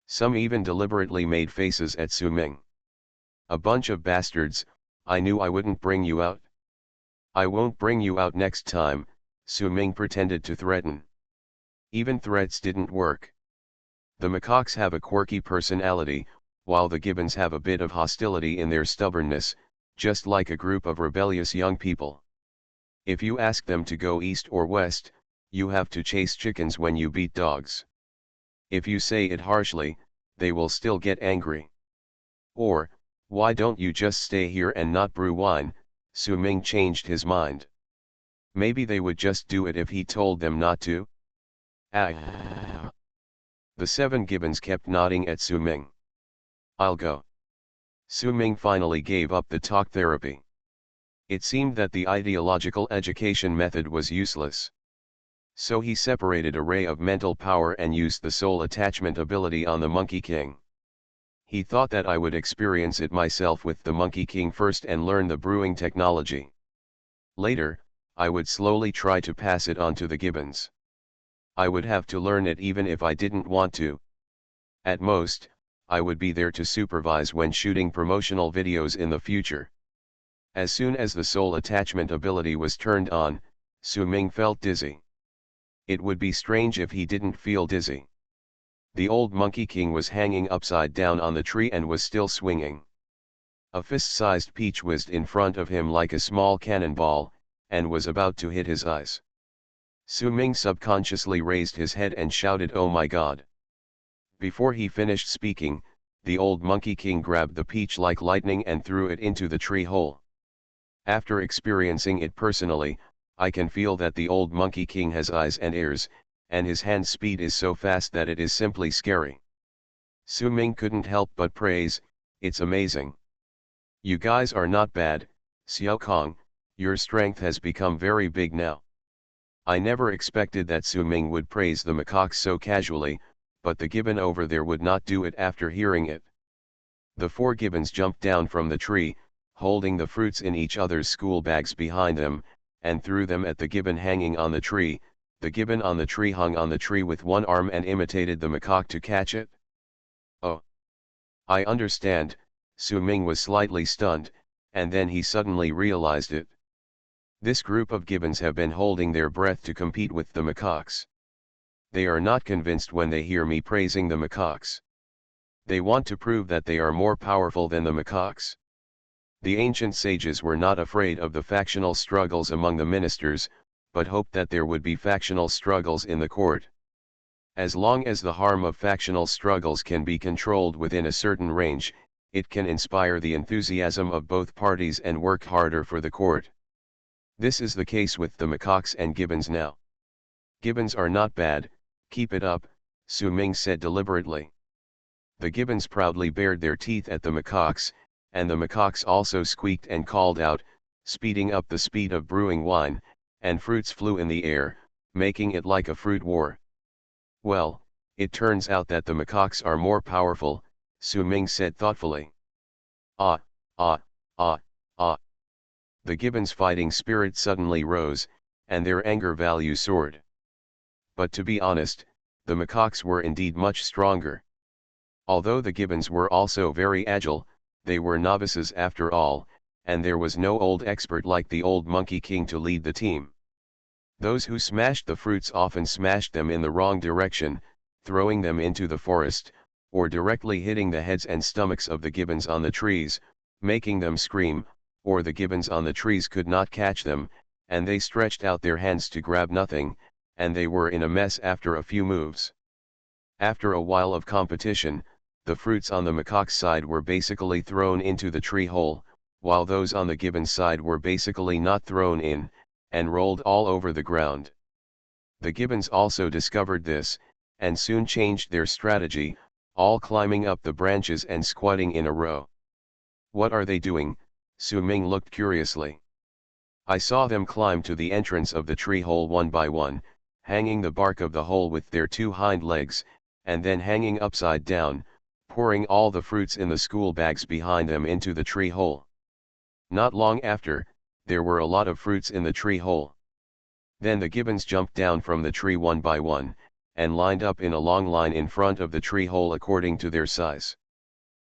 Some even deliberately made faces at Su Ming. "A bunch of bastards, I knew I wouldn't bring you out. I won't bring you out next time," Su Ming pretended to threaten. Even threats didn't work. The macaques have a quirky personality, while the gibbons have a bit of hostility in their stubbornness, just like a group of rebellious young people. If you ask them to go east or west, you have to chase chickens when you beat dogs. If you say it harshly, they will still get angry. Or, "Why don't you just stay here and not brew wine?" Su Ming changed his mind. Maybe they would just do it if he told them not to? Ah. The 7 gibbons kept nodding at Su Ming. "I'll go. Su Ming finally gave up the talk therapy. It seemed that the ideological education method was useless. So he separated a ray of mental power and used the soul attachment ability on the Monkey King. He thought that I would experience it myself with the Monkey King first and learn the brewing technology. Later, I would slowly try to pass it on to the gibbons. I would have to learn it even if I didn't want to. At most, I would be there to supervise when shooting promotional videos in the future. As soon as the soul attachment ability was turned on, Su Ming felt dizzy. It would be strange if he didn't feel dizzy. The old Monkey King was hanging upside down on the tree and was still swinging. A fist-sized peach whizzed in front of him like a small cannonball, and was about to hit his eyes. Su Ming subconsciously raised his head and shouted, "Oh my God!" Before he finished speaking, the old Monkey King grabbed the peach like lightning and threw it into the tree hole. After experiencing it personally, I can feel that the old Monkey King has eyes and ears, and his hand speed is so fast that it is simply scary. Su Ming couldn't help but praise, "It's amazing. You guys are not bad, Xiao Kong, your strength has become very big now." I never expected that Su Ming would praise the macaques so casually, but the gibbon over there would not do it after hearing it. The 4 gibbons jumped down from the tree, holding the fruits in each other's school bags behind them, and threw them at the gibbon hanging on the tree. The gibbon on the tree hung on the tree with one arm and imitated the macaque to catch it. "Oh. I understand," Su Ming was slightly stunned, and then he suddenly realized it. This group of gibbons have been holding their breath to compete with the macaques. They are not convinced when they hear me praising the macaques. They want to prove that they are more powerful than the macaques. The ancient sages were not afraid of the factional struggles among the ministers, but hoped that there would be factional struggles in the court. As long as the harm of factional struggles can be controlled within a certain range, it can inspire the enthusiasm of both parties and work harder for the court. This is the case with the macaques and gibbons now. "Gibbons are not bad, keep it up," Su Ming said deliberately. The gibbons proudly bared their teeth at the macaques, and the macaques also squeaked and called out, speeding up the speed of brewing wine, and fruits flew in the air, making it like a fruit war. "Well, it turns out that the macaques are more powerful," Su Ming said thoughtfully. "Ah, ah, ah, ah." The gibbons' fighting spirit suddenly rose, and their anger value soared. But to be honest, the macaques were indeed much stronger. Although the gibbons were also very agile, they were novices after all, and there was no old expert like the old Monkey King to lead the team. Those who smashed the fruits often smashed them in the wrong direction, throwing them into the forest, or directly hitting the heads and stomachs of the gibbons on the trees, making them scream, or the gibbons on the trees could not catch them, and they stretched out their hands to grab nothing, and they were in a mess after a few moves. After a while of competition, the fruits on the macaque side were basically thrown into the tree hole, while those on the gibbon side were basically not thrown in, and rolled all over the ground. The gibbons also discovered this, and soon changed their strategy, all climbing up the branches and squatting in a row. "What are they doing?" Su Ming looked curiously. "I saw them climb to the entrance of the tree hole one by one, hanging the bark of the hole with their 2 hind legs, and then hanging upside down, pouring all the fruits in the school bags behind them into the tree hole. Not long after, there were a lot of fruits in the tree hole. Then the gibbons jumped down from the tree one by one, and lined up in a long line in front of the tree hole according to their size.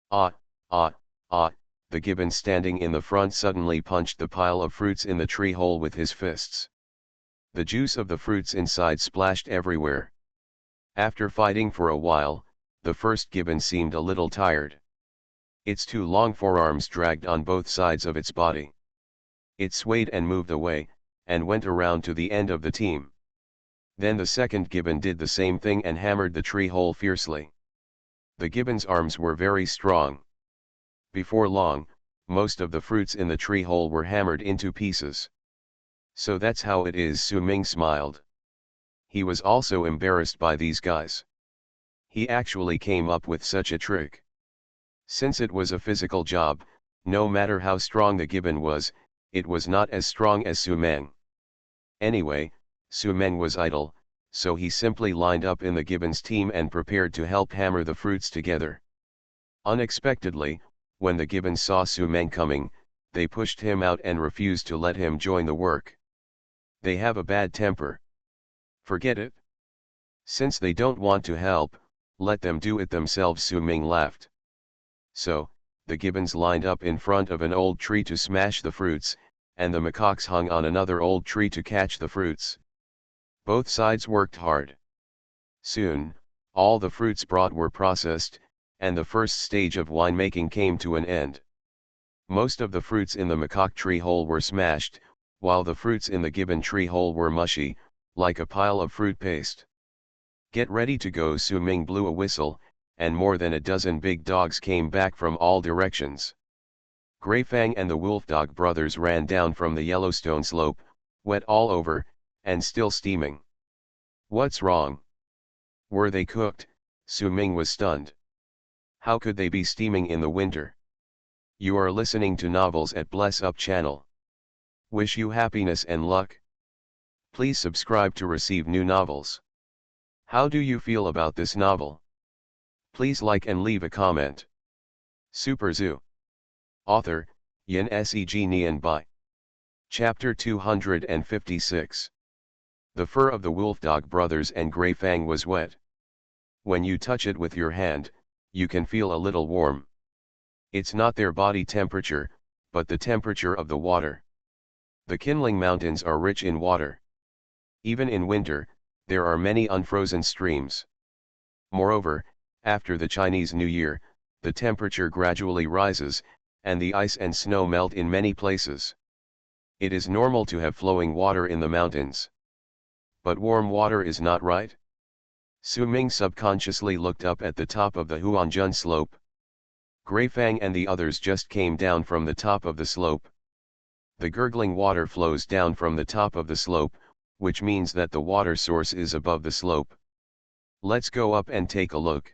Ah, ah, ah," the gibbon standing in the front suddenly punched the pile of fruits in the tree hole with his fists. The juice of the fruits inside splashed everywhere. After fighting for a while, the first gibbon seemed a little tired. Its 2 long forearms dragged on both sides of its body. It swayed and moved away, and went around to the end of the team. Then the second gibbon did the same thing and hammered the tree hole fiercely. The gibbon's arms were very strong. Before long, most of the fruits in the tree hole were hammered into pieces. "So that's how it is," Su Ming smiled. He was also embarrassed by these guys. He actually came up with such a trick. Since it was a physical job, no matter how strong the gibbon was, it was not as strong as Su Meng. Anyway, Su Meng was idle, so he simply lined up in the gibbon's team and prepared to help hammer the fruits together. Unexpectedly, when the gibbons saw Su Meng coming, they pushed him out and refused to let him join the work. They have a bad temper. Forget it. Since they don't want to help, let them do it themselves, Su Ming laughed. So, the gibbons lined up in front of an old tree to smash the fruits, and the macaques hung on another old tree to catch the fruits. Both sides worked hard. Soon, all the fruits brought were processed, and the first stage of winemaking came to an end. Most of the fruits in the macaque tree hole were smashed, while the fruits in the gibbon tree hole were mushy, like a pile of fruit paste. Get ready to go, Su Ming blew a whistle, and more than a dozen big dogs came back from all directions. Grey Fang and the Wolfdog brothers ran down from the Yellowstone slope, wet all over, and still steaming. What's wrong? Were they cooked? Su Ming was stunned. How could they be steaming in the winter? You are listening to Novels at Bless Up channel. Wish you happiness and luck. Please subscribe to receive new novels. How do you feel about this novel? Please like and leave a comment. Super Zoo. Author, Yin Seg Nian Bai. Chapter 256. The fur of the Wolfdog brothers and Grey Fang was wet. When you touch it with your hand, you can feel a little warm. It's not their body temperature, but the temperature of the water. The Kinling Mountains are rich in water. Even in winter, there are many unfrozen streams. Moreover, after the Chinese New Year, the temperature gradually rises, and the ice and snow melt in many places. It is normal to have flowing water in the mountains. But warm water is not right. Su Ming subconsciously looked up at the top of the Huanjun slope. Grey Fang and the others just came down from the top of the slope. The gurgling water flows down from the top of the slope, which means that the water source is above the slope. Let's go up and take a look.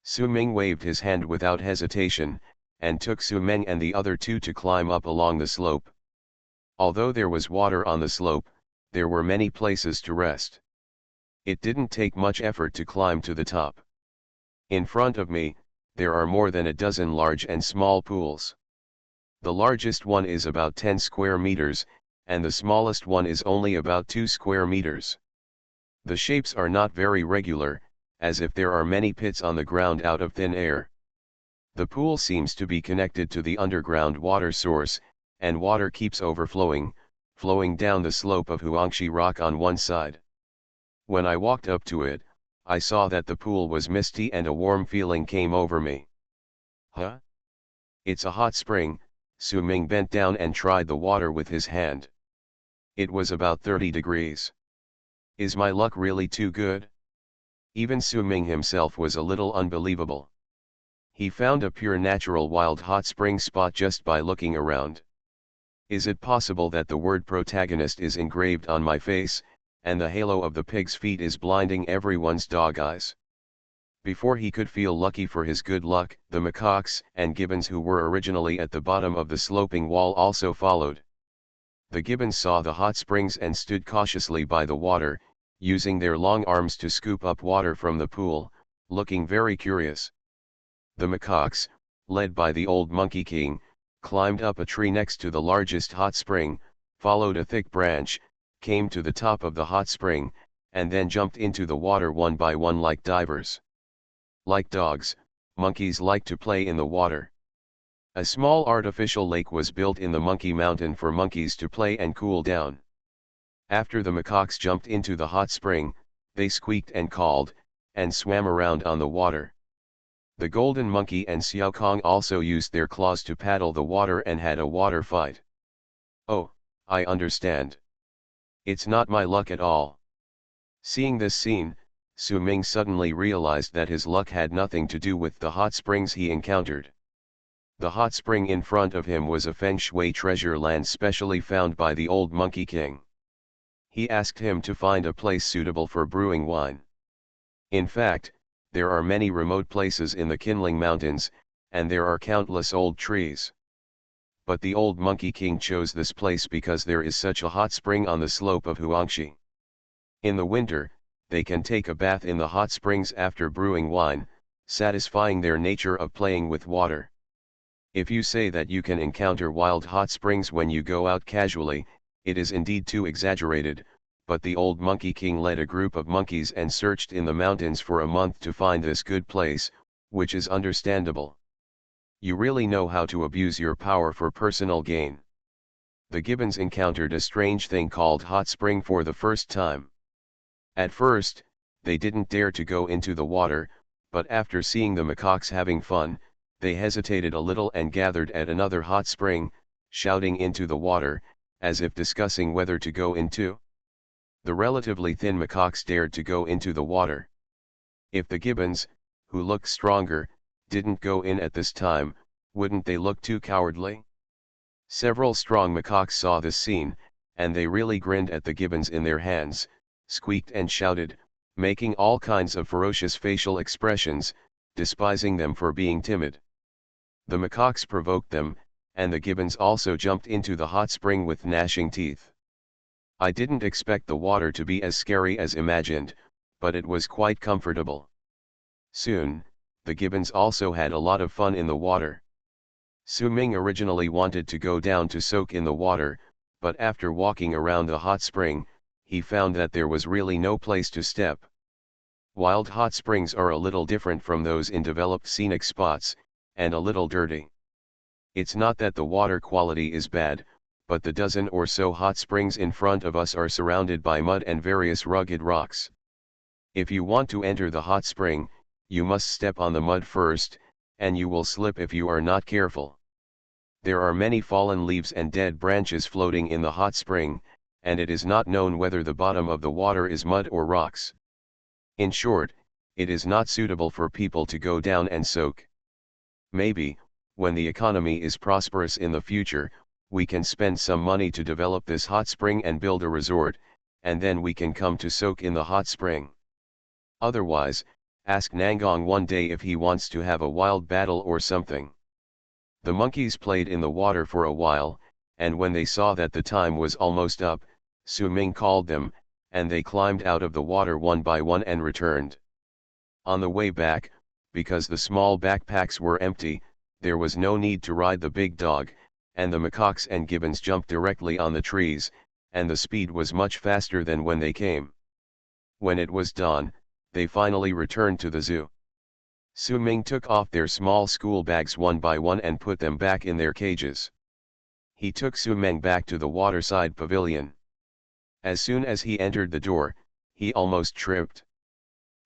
Su Ming waved his hand without hesitation, and took Su Meng and the other two to climb up along the slope. Although there was water on the slope, there were many places to rest. It didn't take much effort to climb to the top. In front of me, there are more than a dozen large and small pools. The largest one is about 10 square meters, and the smallest one is only about 2 square meters. The shapes are not very regular, as if there are many pits on the ground out of thin air. The pool seems to be connected to the underground water source, and water keeps overflowing, flowing down the slope of Huangshi Rock on one side. When I walked up to it, I saw that the pool was misty and a warm feeling came over me. Huh? It's a hot spring. Su Ming bent down and tried the water with his hand. It was about 30 degrees. Is my luck really too good? Even Su Ming himself was a little unbelievable. He found a pure natural wild hot spring spot just by looking around. Is it possible that the word protagonist is engraved on my face, and the halo of the pig's feet is blinding everyone's dog eyes? Before he could feel lucky for his good luck, the macaques and gibbons who were originally at the bottom of the sloping wall also followed. The gibbons saw the hot springs and stood cautiously by the water, using their long arms to scoop up water from the pool, looking very curious. The macaques, led by the old Monkey King, climbed up a tree next to the largest hot spring, followed a thick branch, came to the top of the hot spring, and then jumped into the water one by one like divers. Like dogs, monkeys like to play in the water. A small artificial lake was built in the Monkey Mountain for monkeys to play and cool down. After the macaques jumped into the hot spring, they squeaked and called, and swam around on the water. The golden monkey and Xiao Kong also used their claws to paddle the water and had a water fight. Oh, I understand. It's not my luck at all. Seeing this scene, Su Ming suddenly realized that his luck had nothing to do with the hot springs he encountered. The hot spring in front of him was a feng shui treasure land specially found by the old Monkey King. He asked him to find a place suitable for brewing wine. In fact, there are many remote places in the Kinling Mountains, and there are countless old trees. But the old Monkey King chose this place because there is such a hot spring on the slope of Huangshi. In the winter, they can take a bath in the hot springs after brewing wine, satisfying their nature of playing with water. If you say that you can encounter wild hot springs when you go out casually, it is indeed too exaggerated, but the old Monkey King led a group of monkeys and searched in the mountains for a month to find this good place, which is understandable. You really know how to abuse your power for personal gain. The gibbons encountered a strange thing called hot spring for the first time. At first, they didn't dare to go into the water, but after seeing the macaques having fun, they hesitated a little and gathered at another hot spring, shouting into the water, as if discussing whether to go into. The relatively thin macaques dared to go into the water. If the gibbons, who looked stronger, didn't go in at this time, wouldn't they look too cowardly? Several strong macaques saw this scene, and they really grinned at the gibbons in their hands, squeaked and shouted, making all kinds of ferocious facial expressions, despising them for being timid. The macaques provoked them, and the gibbons also jumped into the hot spring with gnashing teeth. I didn't expect the water to be as scary as imagined, but it was quite comfortable. Soon, the gibbons also had a lot of fun in the water. Su Ming originally wanted to go down to soak in the water, but after walking around the hot spring, he found that there was really no place to step. Wild hot springs are a little different from those in developed scenic spots, and a little dirty. It's not that the water quality is bad, but the dozen or so hot springs in front of us are surrounded by mud and various rugged rocks. If you want to enter the hot spring, you must step on the mud first, and you will slip if you are not careful. There are many fallen leaves and dead branches floating in the hot spring, and it is not known whether the bottom of the water is mud or rocks. In short, it is not suitable for people to go down and soak. Maybe, when the economy is prosperous in the future, we can spend some money to develop this hot spring and build a resort, and then we can come to soak in the hot spring. Otherwise, ask Nangong one day if he wants to have a wild battle or something. The monkeys played in the water for a while, and when they saw that the time was almost up, Su Ming called them, and they climbed out of the water one by one and returned. On the way back, because the small backpacks were empty, there was no need to ride the big dog, and the macaques and gibbons jumped directly on the trees, and the speed was much faster than when they came. When it was dawn, they finally returned to the zoo. Su Ming took off their small school bags one by one and put them back in their cages. He took Su Ming back to the waterside pavilion. As soon as he entered the door, he almost tripped.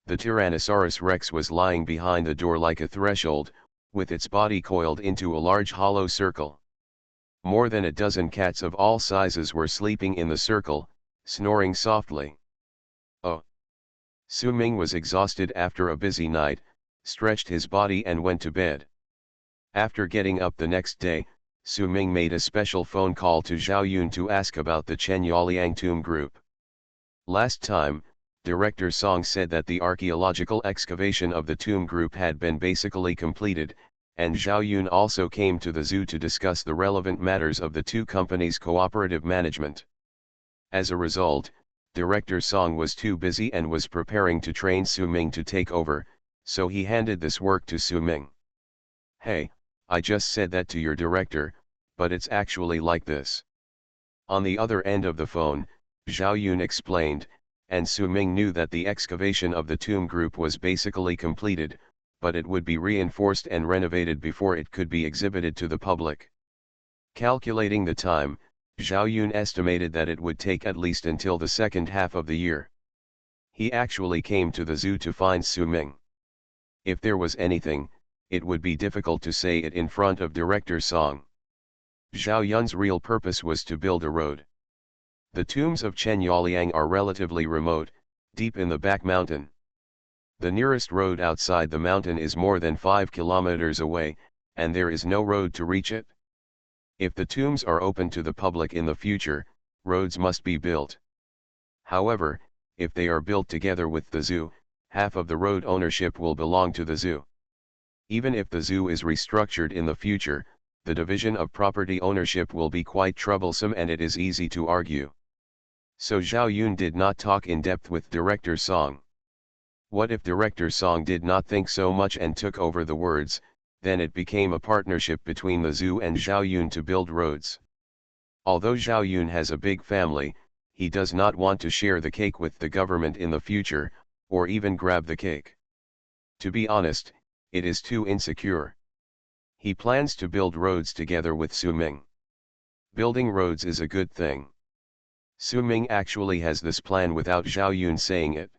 The Tyrannosaurus Rex was lying behind the door like a threshold, with its body coiled into a large hollow circle. More than a dozen cats of all sizes were sleeping in the circle, snoring softly. Oh! Su Ming was exhausted after a busy night, stretched his body and went to bed. After getting up the next day, Su Ming made a special phone call to Zhao Yun to ask about the Chen Yaoliang tomb group. Last time, Director Song said that the archaeological excavation of the tomb group had been basically completed, and Zhao Yun also came to the zoo to discuss the relevant matters of the two companies' cooperative management. As a result, Director Song was too busy and was preparing to train Su Ming to take over, so he handed this work to Su Ming. Hey, I just said that to your director, but it's actually like this. On the other end of the phone, Zhao Yun explained, and Su Ming knew that the excavation of the tomb group was basically completed, but it would be reinforced and renovated before it could be exhibited to the public. Calculating the time, Zhao Yun estimated that it would take at least until the second half of the year. He actually came to the zoo to find Su Ming. If there was anything, it would be difficult to say it in front of Director Song. Zhao Yun's real purpose was to build a road. The tombs of Chen Yaoliang are relatively remote, deep in the back mountain. The nearest road outside the mountain is more than 5 kilometers away, and there is no road to reach it. If the tombs are open to the public in the future, roads must be built. However, if they are built together with the zoo, half of the road ownership will belong to the zoo. Even if the zoo is restructured in the future, the division of property ownership will be quite troublesome and it is easy to argue. So Zhao Yun did not talk in depth with Director Song. What if Director Song did not think so much and took over the words? Then it became a partnership between the zoo and Zhao Yun to build roads. Although Zhao Yun has a big family, he does not want to share the cake with the government in the future, or even grab the cake. To be honest, it is too insecure. He plans to build roads together with Su Ming. Building roads is a good thing. Su Ming actually has this plan without Zhao Yun saying it.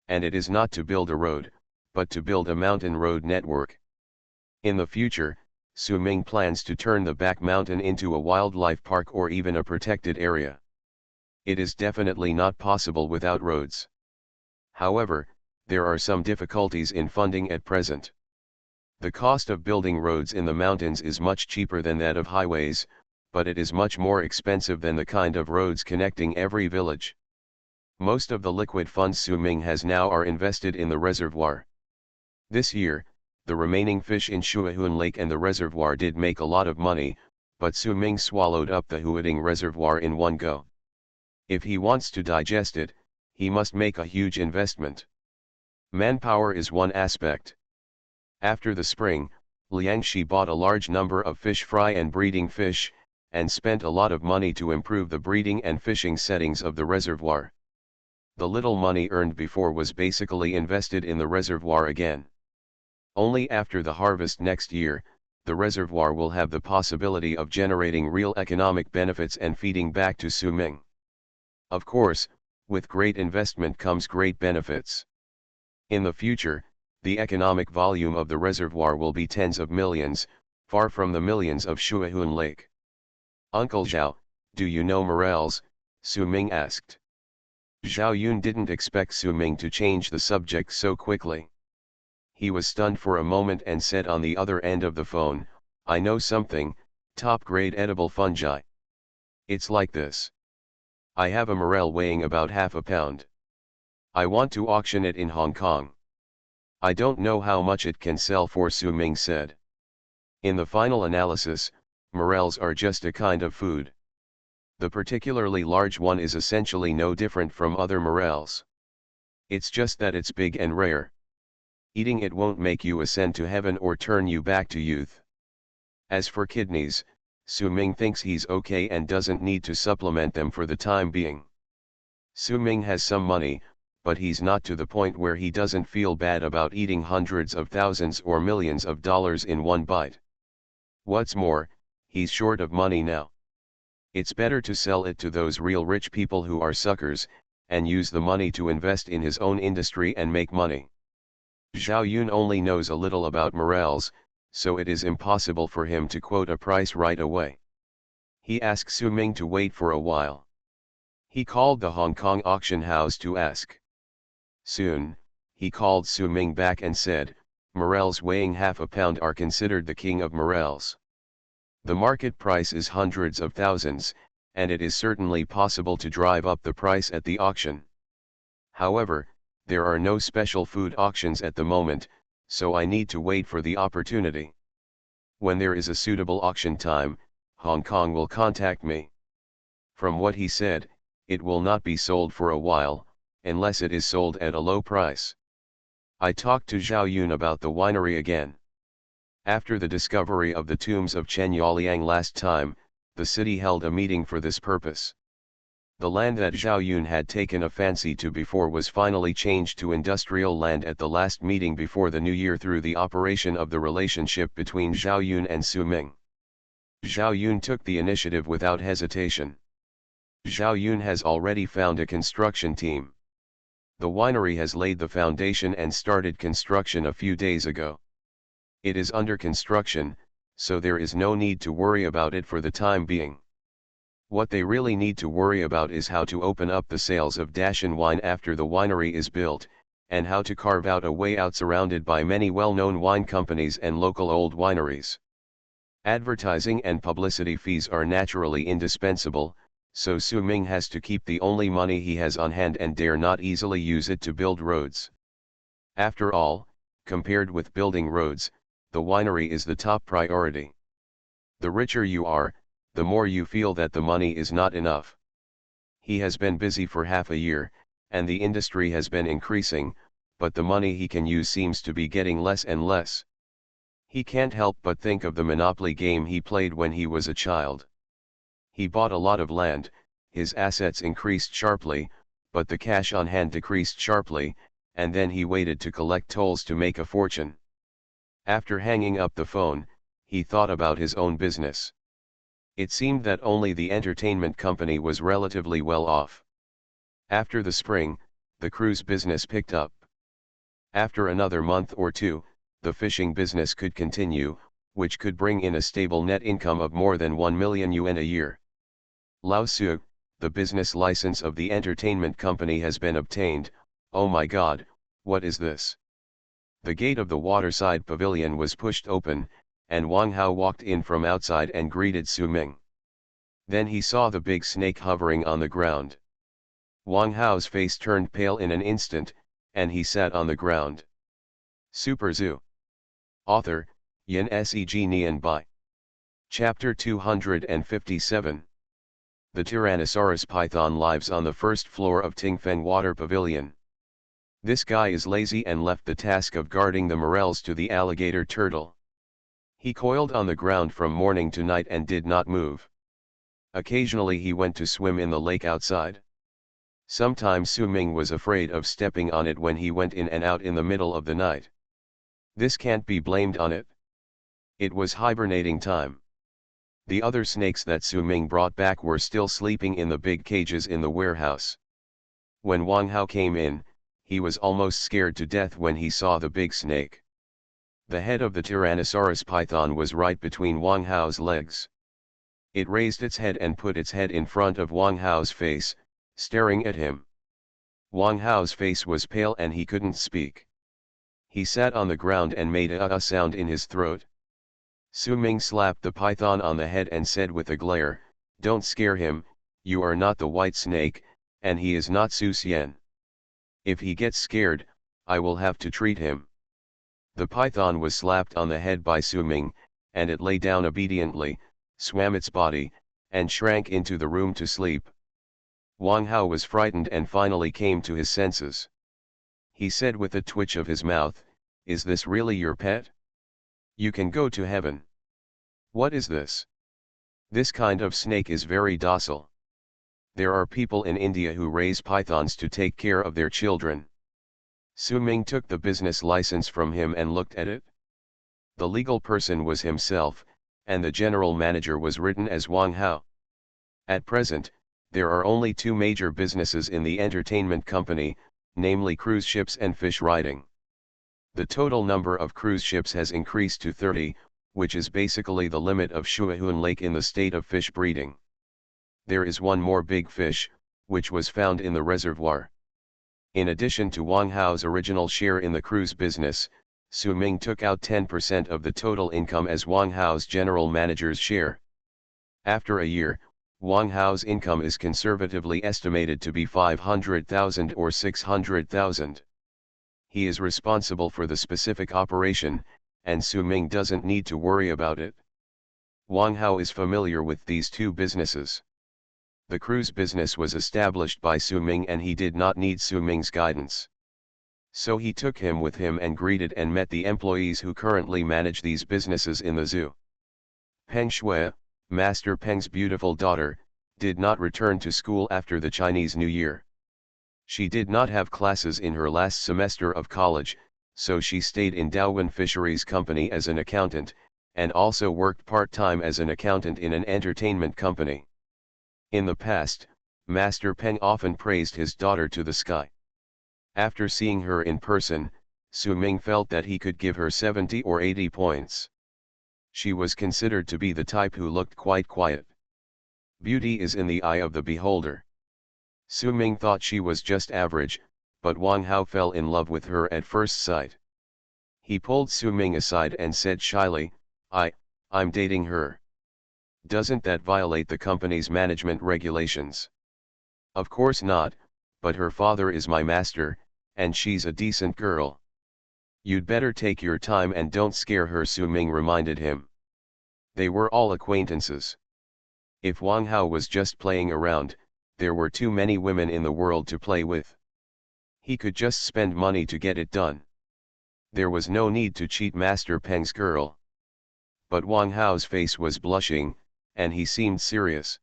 And it is not to build a road, but to build a mountain road network. In the future, Su Ming plans to turn the back mountain into a wildlife park or even a protected area. It is definitely not possible without roads. However, there are some difficulties in funding at present. The cost of building roads in the mountains is much cheaper than that of highways, but it is much more expensive than the kind of roads connecting every village. Most of the liquid funds Su Ming has now are invested in the reservoir. This year, the remaining fish in Shuahun Lake and the reservoir did make a lot of money, but Su Ming swallowed up the Huading Reservoir in one go. If he wants to digest it, he must make a huge investment. Manpower is one aspect. After the spring, Liangshi bought a large number of fish fry and breeding fish, and spent a lot of money to improve the breeding and fishing settings of the reservoir. The little money earned before was basically invested in the reservoir again. Only after the harvest next year, the reservoir will have the possibility of generating real economic benefits and feeding back to Su Ming. Of course, with great investment comes great benefits. In the future, the economic volume of the reservoir will be tens of millions, far from the millions of Shuahun Lake. Uncle Zhao, do you know morels? Su Ming asked. Zhao Yun didn't expect Su Ming to change the subject so quickly. He was stunned for a moment and said on the other end of the phone, I know something, top-grade edible fungi. It's like this. I have a morel weighing about half a pound. I want to auction it in Hong Kong. I don't know how much it can sell for, Su Ming said. In the final analysis, morels are just a kind of food. The particularly large one is essentially no different from other morels. It's just that it's big and rare. Eating it won't make you ascend to heaven or turn you back to youth. As for kidneys, Su Ming thinks he's okay and doesn't need to supplement them for the time being. Su Ming has some money, but he's not to the point where he doesn't feel bad about eating hundreds of thousands or millions of dollars in one bite. What's more, he's short of money now. It's better to sell it to those real rich people who are suckers, and use the money to invest in his own industry and make money. Zhao Yun only knows a little about morels, so it is impossible for him to quote a price right away. He asked Su Ming to wait for a while. He called the Hong Kong auction house to ask. Soon, he called Su Ming back and said, morels weighing half a pound are considered the king of morels. The market price is hundreds of thousands, and it is certainly possible to drive up the price at the auction. However, there are no special food auctions at the moment, so I need to wait for the opportunity. When there is a suitable auction time, Hong Kong will contact me. From what he said, it will not be sold for a while, unless it is sold at a low price. I talked to Zhao Yun about the winery again. After the discovery of the tombs of Chen Yaoliang last time, the city held a meeting for this purpose. The land that Zhao Yun had taken a fancy to before was finally changed to industrial land at the last meeting before the new year through the operation of the relationship between Zhao Yun and Su Ming. Zhao Yun took the initiative without hesitation. Zhao Yun has already found a construction team. The winery has laid the foundation and started construction a few days ago. It is under construction, so there is no need to worry about it for the time being. What they really need to worry about is how to open up the sales of Dashan wine after the winery is built, and how to carve out a way out surrounded by many well-known wine companies and local old wineries. Advertising and publicity fees are naturally indispensable, so Su Ming has to keep the only money he has on hand and dare not easily use it to build roads. After all, compared with building roads, the winery is the top priority. The richer you are, the more you feel that the money is not enough. He has been busy for half a year, and the industry has been increasing, but the money he can use seems to be getting less and less. He can't help but think of the Monopoly game he played when he was a child. He bought a lot of land, his assets increased sharply, but the cash on hand decreased sharply, and then he waited to collect tolls to make a fortune. After hanging up the phone, he thought about his own business. It seemed that only the entertainment company was relatively well off. After the spring, the cruise business picked up. After another month or two, the fishing business could continue, which could bring in a stable net income of more than 1 million yuan a year. Lao Su, the business license of the entertainment company has been obtained. Oh my God, what is this? The gate of the waterside pavilion was pushed open, and Wang Hao walked in from outside and greeted Su Ming. Then he saw the big snake hovering on the ground. Wang Hao's face turned pale in an instant, and he sat on the ground. Super Zoo. Author, Yan Seg Nian Bai. Chapter 257. The Tyrannosaurus python lives on the first floor of Tingfeng Water Pavilion. This guy is lazy and left the task of guarding the morels to the alligator turtle. He coiled on the ground from morning to night and did not move. Occasionally he went to swim in the lake outside. Sometimes Su Ming was afraid of stepping on it when he went in and out in the middle of the night. This can't be blamed on it. It was hibernating time. The other snakes that Su Ming brought back were still sleeping in the big cages in the warehouse. When Wang Hao came in, he was almost scared to death when he saw the big snake. The head of the Tyrannosaurus python was right between Wang Hao's legs. It raised its head and put its head in front of Wang Hao's face, staring at him. Wang Hao's face was pale and he couldn't speak. He sat on the ground and made a sound in his throat. Su Ming slapped the python on the head and said with a glare, "Don't scare him, you are not the white snake, and he is not Su Xian. If he gets scared, I will have to treat him." The python was slapped on the head by Su Ming, and it lay down obediently, swam its body, and shrank into the room to sleep. Wang Hao was frightened and finally came to his senses. He said with a twitch of his mouth, "Is this really your pet? You can go to heaven. What is this? This kind of snake is very docile. There are people in India who raise pythons to take care of their children." Su Ming took the business license from him and looked at it. The legal person was himself, and the general manager was written as Wang Hao. At present, there are only two major businesses in the entertainment company, namely cruise ships and fish riding. The total number of cruise ships has increased to 30, which is basically the limit of Shuahun Lake in the state of fish breeding. There is one more big fish, which was found in the reservoir. In addition to Wang Hao's original share in the cruise business, Su Ming took out 10% of the total income as Wang Hao's general manager's share. After a year, Wang Hao's income is conservatively estimated to be 500,000 or 600,000. He is responsible for the specific operation, and Su Ming doesn't need to worry about it. Wang Hao is familiar with these two businesses. The cruise business was established by Su Ming and he did not need Su Ming's guidance. So he took him with him and greeted and met the employees who currently manage these businesses in the zoo. Peng Shui, Master Peng's beautiful daughter, did not return to school after the Chinese New Year. She did not have classes in her last semester of college, so she stayed in Daowen Fisheries Company as an accountant, and also worked part-time as an accountant in an entertainment company. In the past, Master Peng often praised his daughter to the sky. After seeing her in person, Su Ming felt that he could give her 70 or 80 points. She was considered to be the type who looked quite quiet. Beauty is in the eye of the beholder. Su Ming thought she was just average, but Wang Hao fell in love with her at first sight. He pulled Su Ming aside and said shyly, I'm dating her. Doesn't that violate the company's management regulations?" "Of course not, but her father is my master, and she's a decent girl." You'd better take your time and don't scare her, Su Ming reminded him. They were all acquaintances. If Wang Hao was just playing around, there were too many women in the world to play with. He could just spend money to get it done. There was no need to cheat Master Peng's girl. But Wang Hao's face was blushing, and he seemed serious.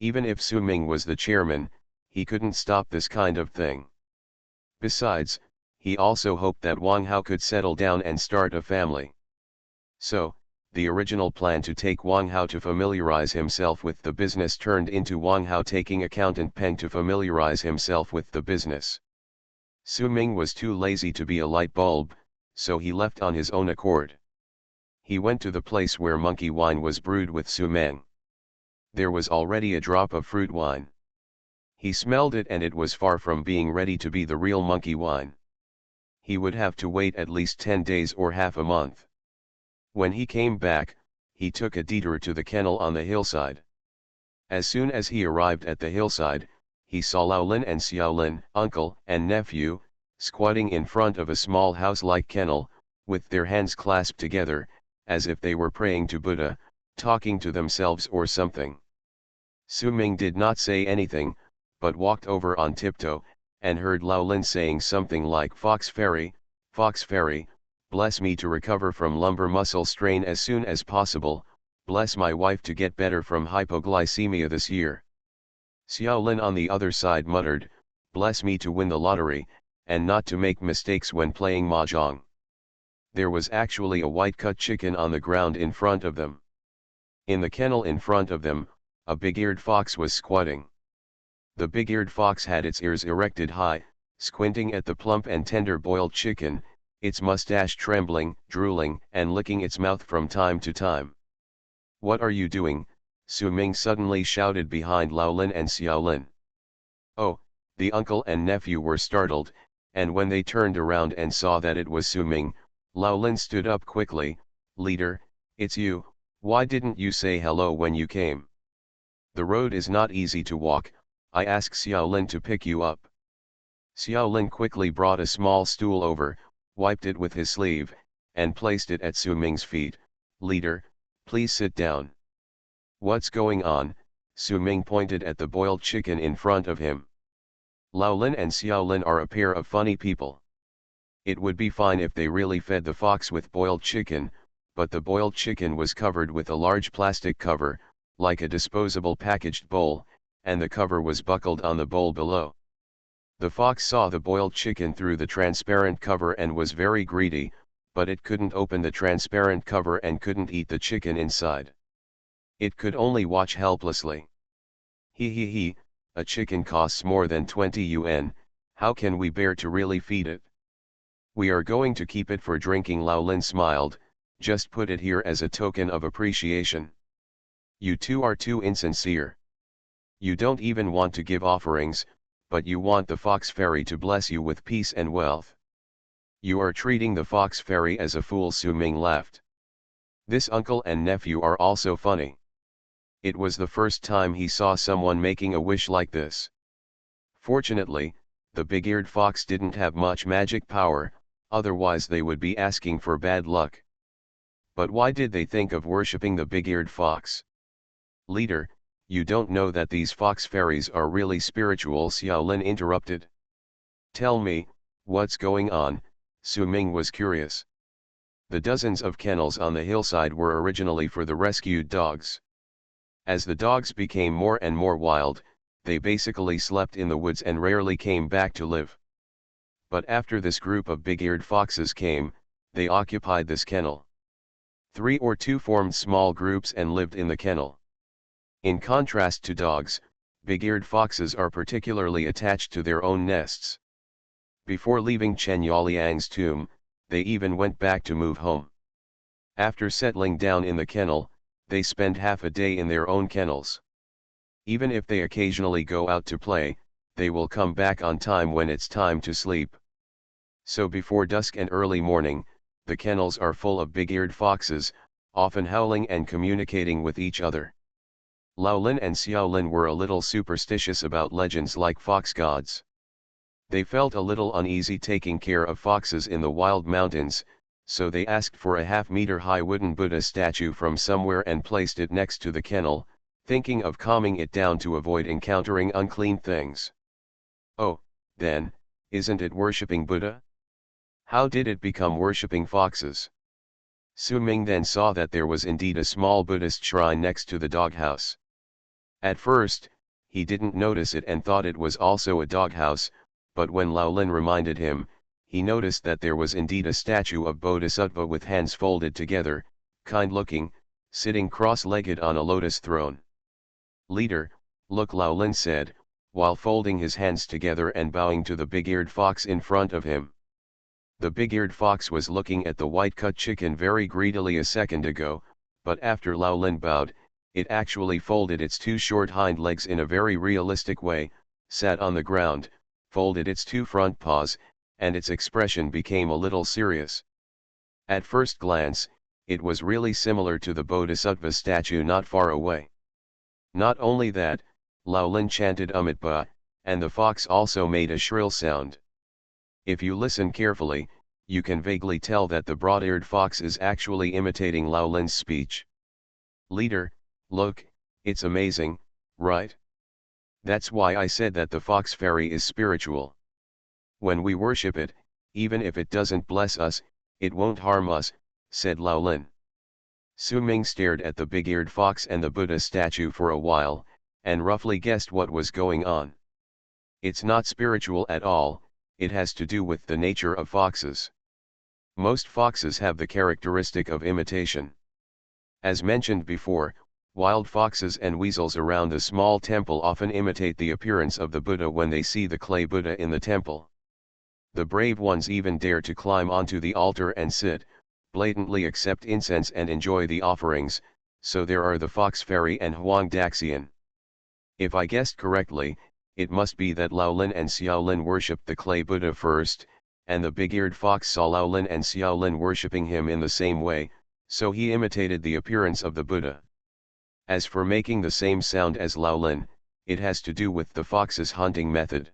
Even if Su Ming was the chairman, he couldn't stop this kind of thing. Besides, he also hoped that Wang Hao could settle down and start a family. So, the original plan to take Wang Hao to familiarize himself with the business turned into Wang Hao taking accountant Peng to familiarize himself with the business. Su Ming was too lazy to be a light bulb, so he left on his own accord. He went to the place where monkey wine was brewed with Su Ming. There was already a drop of fruit wine. He smelled it and it was far from being ready to be the real monkey wine. He would have to wait at least 10 days or half a month. When he came back, he took a detour to the kennel on the hillside. As soon as he arrived at the hillside, he saw Laolin and Xiaolin, uncle and nephew, squatting in front of a small house-like kennel, with their hands clasped together, as if they were praying to Buddha, talking to themselves or something. Su Ming did not say anything, but walked over on tiptoe, and heard Laolin saying something like Fox Fairy, bless me to recover from lumbar muscle strain as soon as possible, bless my wife to get better from hypoglycemia this year. Xiaolin on the other side muttered, bless me to win the lottery, and not to make mistakes when playing mahjong. There was actually a white-cut chicken on the ground in front of them. In the kennel in front of them, a big-eared fox was squatting. The big-eared fox had its ears erected high, squinting at the plump and tender boiled chicken, its mustache trembling, drooling, and licking its mouth from time to time. What are you doing? Su Ming suddenly shouted behind Laolin and Xiaolin. Oh, the uncle and nephew were startled, and when they turned around and saw that it was Su Ming, Laolin stood up quickly, leader, it's you, why didn't you say hello when you came? The road is not easy to walk, I asked Xiaolin to pick you up. Xiaolin quickly brought a small stool over, wiped it with his sleeve, and placed it at Su Ming's feet. Leader, please sit down. What's going on? Su Ming pointed at the boiled chicken in front of him. Laolin and Xiaolin are a pair of funny people. It would be fine if they really fed the fox with boiled chicken, but the boiled chicken was covered with a large plastic cover, like a disposable packaged bowl, and the cover was buckled on the bowl below. The fox saw the boiled chicken through the transparent cover and was very greedy, but it couldn't open the transparent cover and couldn't eat the chicken inside. It could only watch helplessly. He, a chicken costs more than 20 yuan, how can we bear to really feed it? We are going to keep it for drinking, Laolin smiled, just put it here as a token of appreciation. You two are too insincere. You don't even want to give offerings, but you want the Fox Fairy to bless you with peace and wealth. You are treating the Fox Fairy as a fool, Su Ming laughed. This uncle and nephew are also funny. It was the first time he saw someone making a wish like this. Fortunately, the big-eared fox didn't have much magic power, otherwise they would be asking for bad luck. But why did they think of worshipping the big-eared fox? Leader, you don't know that these fox fairies are really spiritual, Xiaolin interrupted. Tell me, what's going on? Su Ming was curious. The dozens of kennels on the hillside were originally for the rescued dogs. As the dogs became more and more wild, they basically slept in the woods and rarely came back to live. But after this group of big-eared foxes came, they occupied this kennel. 3 or 2 formed small groups and lived in the kennel. In contrast to dogs, big-eared foxes are particularly attached to their own nests. Before leaving Chen Yaliang's tomb, they even went back to move home. After settling down in the kennel, they spend half a day in their own kennels. Even if they occasionally go out to play, they will come back on time when it's time to sleep. So before dusk and early morning, the kennels are full of big-eared foxes, often howling and communicating with each other. Laolin and Xiaolin were a little superstitious about legends like fox gods. They felt a little uneasy taking care of foxes in the wild mountains, so they asked for a half-meter-high wooden Buddha statue from somewhere and placed it next to the kennel, thinking of calming it down to avoid encountering unclean things. Oh, then, isn't it worshipping Buddha? How did it become worshipping foxes? Su Ming then saw that there was indeed a small Buddhist shrine next to the doghouse. At first, he didn't notice it and thought it was also a doghouse, but when Lao Lin reminded him, he noticed that there was indeed a statue of Bodhisattva with hands folded together, kind-looking, sitting cross-legged on a lotus throne. "Leader, look," Lao Lin said, while folding his hands together and bowing to the big-eared fox in front of him. The big-eared fox was looking at the white-cut chicken very greedily a second ago, but after Lao Lin bowed, it actually folded its two short hind legs in a very realistic way, sat on the ground, folded its two front paws, and its expression became a little serious. At first glance, it was really similar to the Bodhisattva statue not far away. Not only that, Lao Lin chanted Amit Ba, and the fox also made a shrill sound. If you listen carefully, you can vaguely tell that the broad-eared fox is actually imitating Lao Lin's speech. "Leader, look, it's amazing, right? That's why I said that the fox fairy is spiritual. When we worship it, even if it doesn't bless us, it won't harm us," said Lao Lin. Su Ming stared at the big-eared fox and the Buddha statue for a while, and roughly guessed what was going on. It's not spiritual at all, it has to do with the nature of foxes. Most foxes have the characteristic of imitation. As mentioned before, wild foxes and weasels around a small temple often imitate the appearance of the Buddha when they see the clay Buddha in the temple. The brave ones even dare to climb onto the altar and sit, blatantly accept incense and enjoy the offerings, so there are the fox fairy and Huang Daxian. If I guessed correctly, it must be that Lao Lin and Xiao Lin worshipped the clay Buddha first, and the big-eared fox saw Lao Lin and Xiao Lin worshipping him in the same way, so he imitated the appearance of the Buddha. As for making the same sound as Lao Lin, it has to do with the fox's hunting method.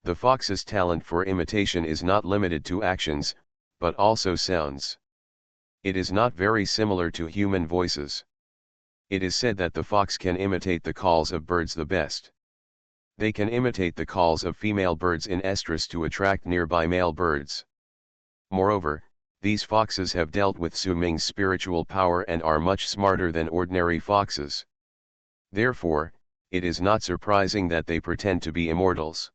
The fox's talent for imitation is not limited to actions, but also sounds. It is not very similar to human voices. It is said that the fox can imitate the calls of birds the best. They can imitate the calls of female birds in estrus to attract nearby male birds. Moreover, these foxes have dealt with Su Ming's spiritual power and are much smarter than ordinary foxes. Therefore, it is not surprising that they pretend to be immortals.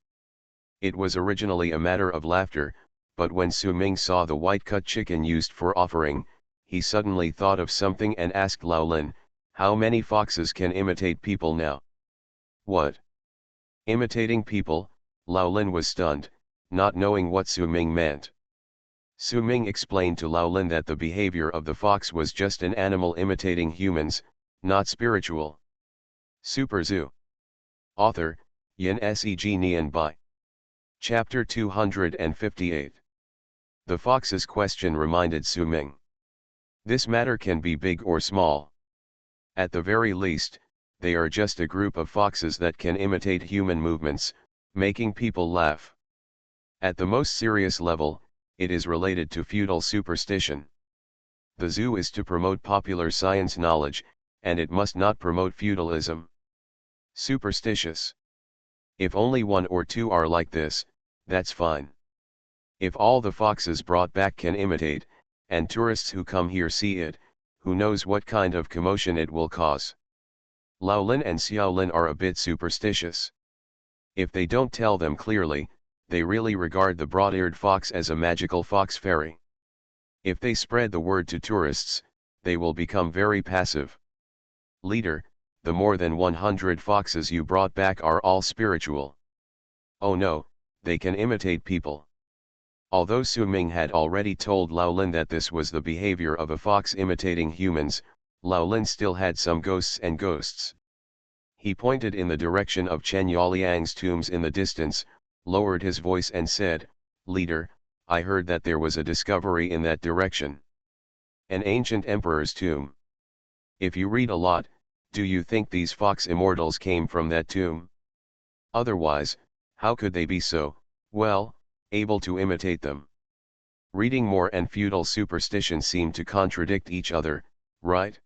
It was originally a matter of laughter, but when Su Ming saw the white-cut chicken used for offering, he suddenly thought of something and asked Lao Lin, "How many foxes can imitate people now?" "What? Imitating people?" Lao Lin was stunned, not knowing what Su Ming meant. Su Ming explained to Lao Lin that the behavior of the fox was just an animal imitating humans, not spiritual. Super Zoo. Author, Yin Seg Nian Bai. Chapter 258. The fox's question reminded Su Ming. This matter can be big or small. At the very least, they are just a group of foxes that can imitate human movements, making people laugh. At the most serious level, it is related to feudal superstition. The zoo is to promote popular science knowledge, and it must not promote feudalism. Superstitious. If only one or two are like this, that's fine. If all the foxes brought back can imitate, and tourists who come here see it, who knows what kind of commotion it will cause. Lao Lin and Xiao Lin are a bit superstitious. If they don't tell them clearly, they really regard the broad-eared fox as a magical fox fairy. If they spread the word to tourists, they will become very passive. "Leader, the more than 100 foxes you brought back are all spiritual." "Oh no, they can imitate people." Although Su Ming had already told Lao Lin that this was the behavior of a fox imitating humans, Lao Lin still had some ghosts. He pointed in the direction of Chen Yaoliang's tombs in the distance, lowered his voice and said, "Leader, I heard that there was a discovery in that direction. An ancient emperor's tomb. If you read a lot, do you think these fox immortals came from that tomb? Otherwise, how could they be so Well, able to imitate them. Reading more and feudal superstition seem to contradict each other, right?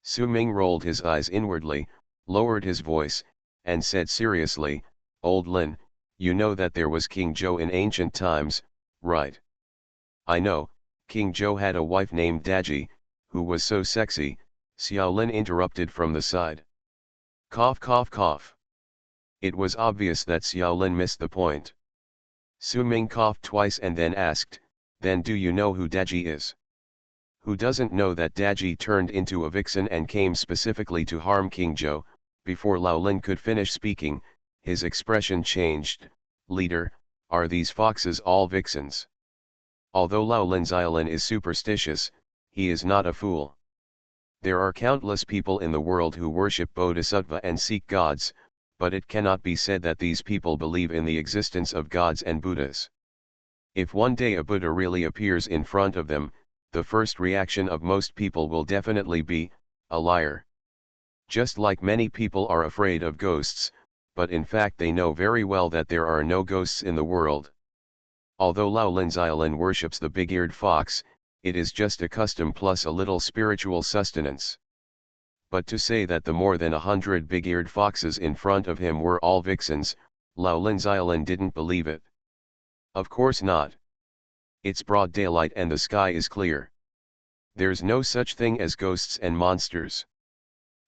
Su Ming rolled his eyes inwardly, lowered his voice, and said seriously, Old Lin, you know that there was King Zhou in ancient times, right? I know, King Zhou had a wife named Daji, who was so sexy, Xiao Lin interrupted from the side. Cough cough cough. It was obvious that Xiao Lin missed the point. Su Ming coughed twice and then asked, then do you know who Daji is? Who doesn't know that Daji turned into a vixen and came specifically to harm King Zhou? Before Lao Lin could finish speaking, his expression changed. Leader, are these foxes all vixens? Although Lao Lin's Island is superstitious, he is not a fool. There are countless people in the world who worship Bodhisattva and seek gods, but it cannot be said that these people believe in the existence of gods and Buddhas. If one day a Buddha really appears in front of them, the first reaction of most people will definitely be, a liar. Just like many people are afraid of ghosts, but in fact they know very well that there are no ghosts in the world. Although Lao Lin's Island worships the big-eared fox, it is just a custom plus a little spiritual sustenance. But to say that the more than 100 big-eared foxes in front of him were all vixens, Lao Lin's Island didn't believe it. Of course not. It's broad daylight and the sky is clear. There's no such thing as ghosts and monsters.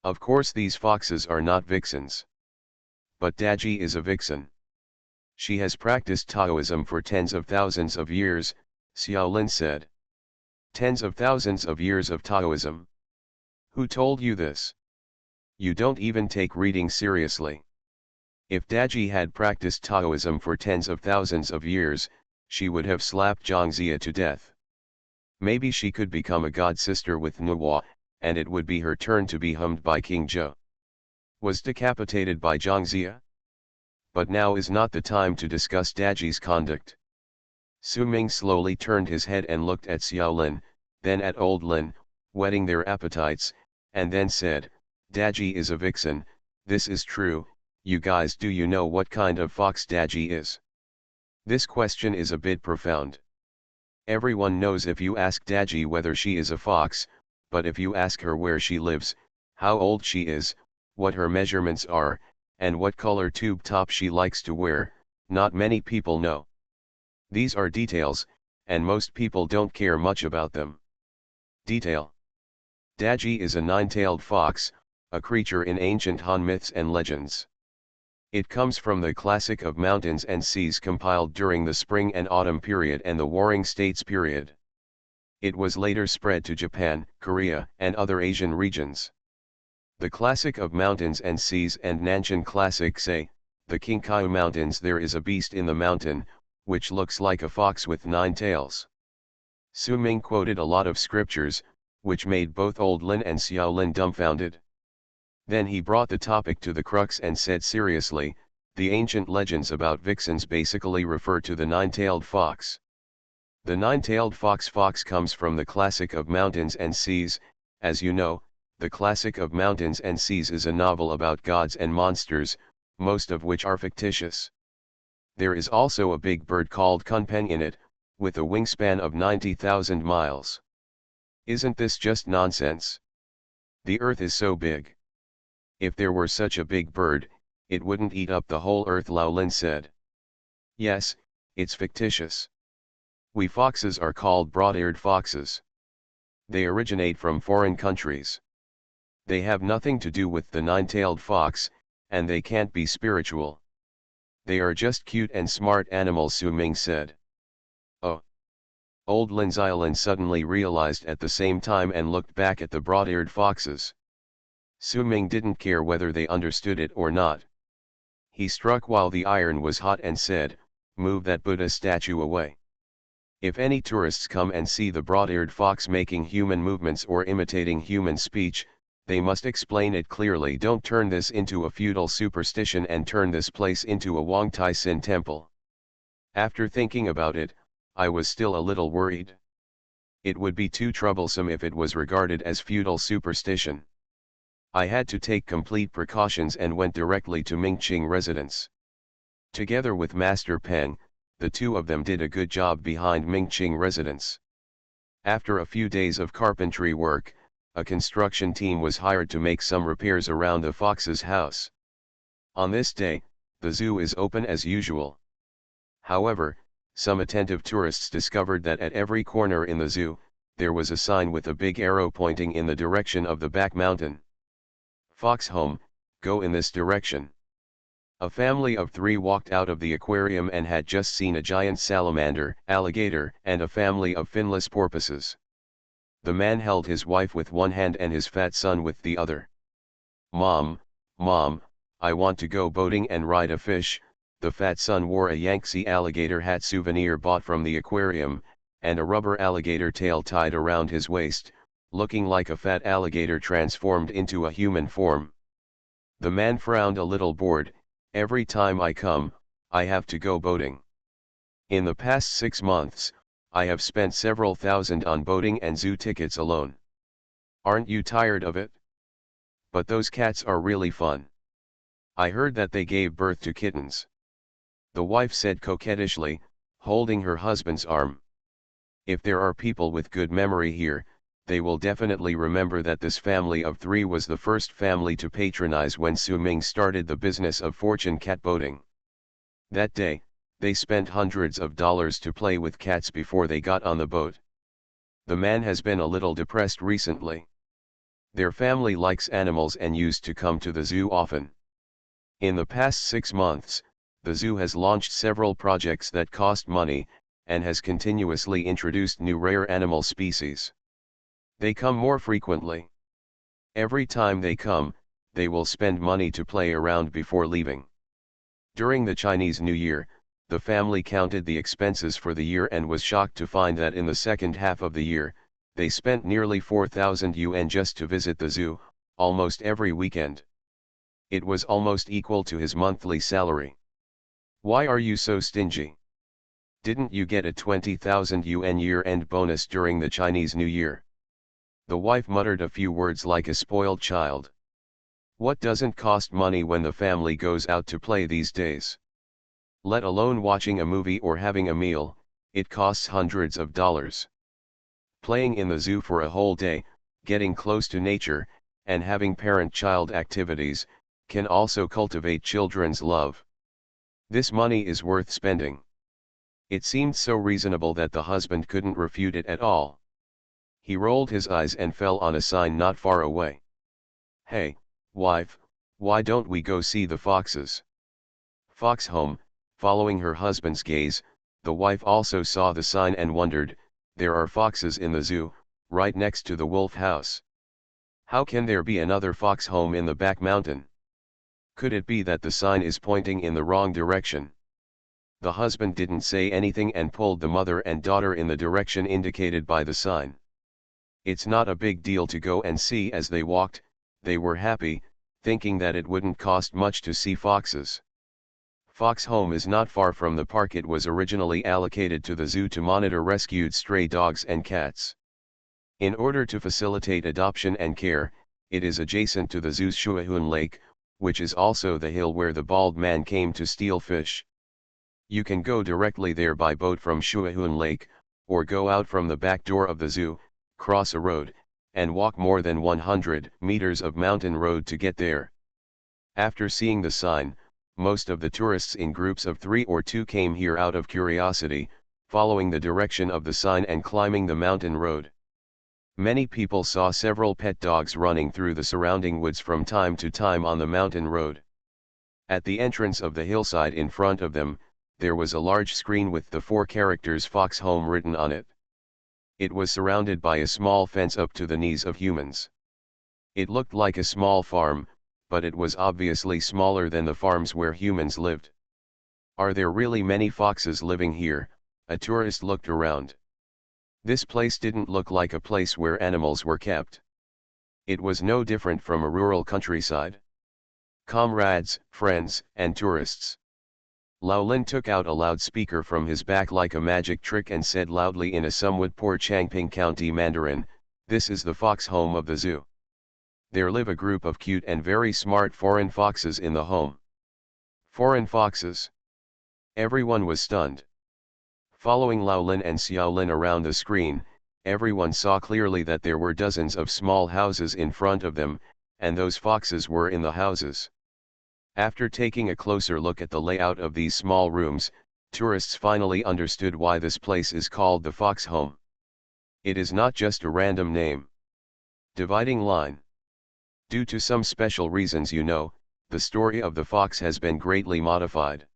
Of course these foxes are not vixens. But Daji is a vixen. She has practiced Taoism for tens of thousands of years, Xiao Lin said. Tens of thousands of years of Taoism. Who told you this? You don't even take reading seriously. If Daji had practiced Taoism for tens of thousands of years, she would have slapped Zhangxia to death. Maybe she could become a god sister with Nuwa, and it would be her turn to be hummed by King Zhou. Was decapitated by Zhangxia? But now is not the time to discuss Daji's conduct. Su Ming slowly turned his head and looked at Xiao Lin, then at Old Lin, whetting their appetites, and then said, Daji is a vixen, this is true. You guys, do you know what kind of fox Daji is? This question is a bit profound. Everyone knows if you ask Daji whether she is a fox, but if you ask her where she lives, how old she is, what her measurements are, and what color tube top she likes to wear, not many people know. These are details, and most people don't care much about them. Detail. Daji is a nine-tailed fox, a creature in ancient Han myths and legends. It comes from the Classic of Mountains and Seas compiled during the Spring and Autumn period and the Warring States period. It was later spread to Japan, Korea, and other Asian regions. The Classic of Mountains and Seas and Nanshan Classic say, the Kinkayu Mountains there is a beast in the mountain, which looks like a fox with 9 tails. Su Ming quoted a lot of scriptures, which made both Old Lin and Xiao Lin dumbfounded. Then he brought the topic to the crux and said seriously, the ancient legends about vixens basically refer to the 9-tailed fox. The 9-tailed fox comes from the Classic of Mountains and Seas. As you know, the Classic of Mountains and Seas is a novel about gods and monsters, most of which are fictitious. There is also a big bird called Kunpeng in it, with a wingspan of 90,000 miles. Isn't this just nonsense? The Earth is so big. If there were such a big bird, it wouldn't eat up the whole Earth, Lao Lin said. Yes, it's fictitious. We foxes are called broad-eared foxes. They originate from foreign countries. They have nothing to do with the 9-tailed fox, and they can't be spiritual. They are just cute and smart animals, Su Ming said. Oh. Old Lin Xiaolin suddenly realized at the same time and looked back at the broad-eared foxes. Su Ming didn't care whether they understood it or not. He struck while the iron was hot and said, move that Buddha statue away. If any tourists come and see the broad-eared fox making human movements or imitating human speech, they must explain it clearly. Don't turn this into a feudal superstition and turn this place into a Wang Tai Sin temple. After thinking about it, I was still a little worried. It would be too troublesome if it was regarded as feudal superstition. I had to take complete precautions and went directly to Mingqing residence. Together with Master Peng, the two of them did a good job behind Mingqing residence. After a few days of carpentry work, a construction team was hired to make some repairs around the fox's house. On this day, the zoo is open as usual. However, some attentive tourists discovered that at every corner in the zoo, there was a sign with a big arrow pointing in the direction of the back mountain. Fox home, go in this direction. A family of 3 walked out of the aquarium and had just seen a giant salamander, alligator, and a family of finless porpoises. The man held his wife with one hand and his fat son with the other. Mom, I want to go boating and ride a fish." The fat son wore a Yangtze alligator hat souvenir bought from the aquarium, and a rubber alligator tail tied around his waist, looking like a fat alligator transformed into a human form. The man frowned a little bored. "Every time I come, I have to go boating. In the past 6 months, I have spent several thousand on boating and zoo tickets alone. Aren't you tired of it? But those cats are really fun. I heard that they gave birth to kittens," the wife said coquettishly, holding her husband's arm. "If there are people with good memory here, they will definitely remember that this family of 3 was the first family to patronize when Su Ming started the business of fortune cat boating. That day, they spent hundreds of dollars to play with cats before they got on the boat. The man has been a little depressed recently. Their family likes animals and used to come to the zoo often. In the past 6 months, the zoo has launched several projects that cost money, and has continuously introduced new rare animal species. They come more frequently. Every time they come, they will spend money to play around before leaving. During the Chinese New Year, the family counted the expenses for the year and was shocked to find that in the second half of the year, they spent nearly 4,000 yuan just to visit the zoo, almost every weekend. It was almost equal to his monthly salary. "Why are you so stingy? Didn't you get a 20,000 yuan year-end bonus during the Chinese New Year?" The wife muttered a few words like a spoiled child. "What doesn't cost money when the family goes out to play these days? Let alone watching a movie or having a meal, it costs hundreds of dollars. Playing in the zoo for a whole day, getting close to nature, and having parent-child activities, can also cultivate children's love. This money is worth spending." It seemed so reasonable that the husband couldn't refute it at all. He rolled his eyes and fell on a sign not far away. "Hey, wife, why don't we go see the foxes?" Fox home. Following her husband's gaze, the wife also saw the sign and wondered, there are foxes in the zoo, right next to the wolf house. How can there be another fox home in the back mountain? Could it be that the sign is pointing in the wrong direction? The husband didn't say anything and pulled the mother and daughter in the direction indicated by the sign. It's not a big deal to go and see. As they walked, they were happy, thinking that it wouldn't cost much to see foxes. Fox home is not far from the park. It was originally allocated to the zoo to monitor rescued stray dogs and cats. In order to facilitate adoption and care, it is adjacent to the zoo's Shuahun Lake, which is also the hill where the bald man came to steal fish. You can go directly there by boat from Shuahun Lake, or go out from the back door of the zoo, cross a road, and walk more than 100 meters of mountain road to get there. After seeing the sign, most of the tourists in groups of 3 or 2 came here out of curiosity, following the direction of the sign and climbing the mountain road. Many people saw several pet dogs running through the surrounding woods from time to time on the mountain road. At the entrance of the hillside in front of them, there was a large screen with the 4 characters Fox Home written on it. It was surrounded by a small fence up to the knees of humans. It looked like a small farm, but it was obviously smaller than the farms where humans lived. Are there really many foxes living here? A tourist looked around. This place didn't look like a place where animals were kept. It was no different from a rural countryside. Comrades, friends, and tourists. Lao Lin took out a loudspeaker from his back like a magic trick and said loudly in a somewhat poor Changping County Mandarin, "This is the fox home of the zoo. There live a group of cute and very smart foreign foxes in the home." Foreign foxes? Everyone was stunned. Following Laolin and Xiaolin around the screen, everyone saw clearly that there were dozens of small houses in front of them, and those foxes were in the houses. After taking a closer look at the layout of these small rooms, tourists finally understood why this place is called the Fox Home. It is not just a random name. Dividing line. Due to some special reasons, the story of the fox has been greatly modified.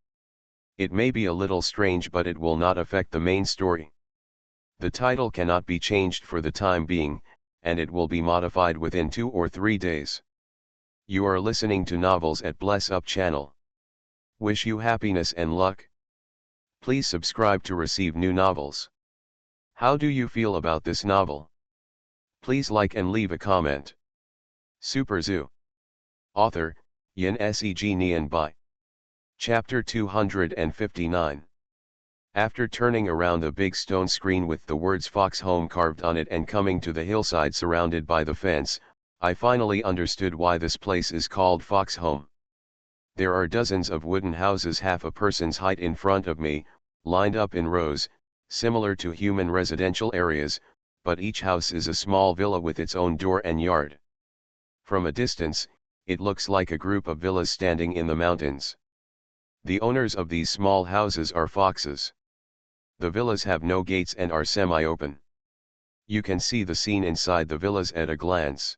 It may be a little strange, but it will not affect the main story. The title cannot be changed for the time being, and it will be modified within 2 or 3 days. You are listening to Novels at Bless Up channel. Wish you happiness and luck. Please subscribe to receive new novels. How do you feel about this novel? Please like and leave a comment. Super Zoo. Author, Yin Seg Nian Bai. Chapter 259. After turning around the big stone screen with the words Fox Home carved on it and coming to the hillside surrounded by the fence, I finally understood why this place is called Fox Home. There are dozens of wooden houses half a person's height in front of me, lined up in rows, similar to human residential areas, but each house is a small villa with its own door and yard. From a distance, it looks like a group of villas standing in the mountains. The owners of these small houses are foxes. The villas have no gates and are semi-open. You can see the scene inside the villas at a glance.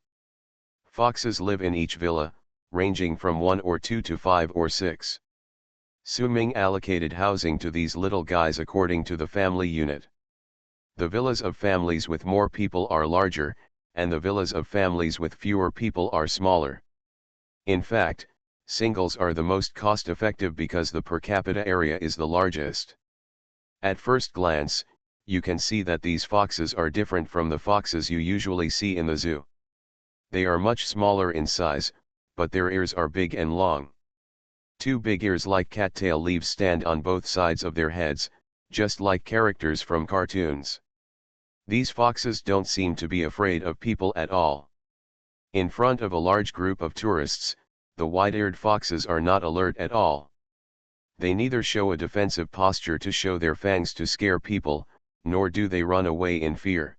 Foxes live in each villa, ranging from 1 or 2 to 5 or 6. Suming allocated housing to these little guys according to the family unit. The villas of families with more people are larger, and the villas of families with fewer people are smaller. In fact, singles are the most cost-effective because the per capita area is the largest. At first glance, you can see that these foxes are different from the foxes you usually see in the zoo. They are much smaller in size, but their ears are big and long. 2 big ears like cattail leaves stand on both sides of their heads, just like characters from cartoons. These foxes don't seem to be afraid of people at all. In front of a large group of tourists, the wide-eared foxes are not alert at all. They neither show a defensive posture to show their fangs to scare people, nor do they run away in fear.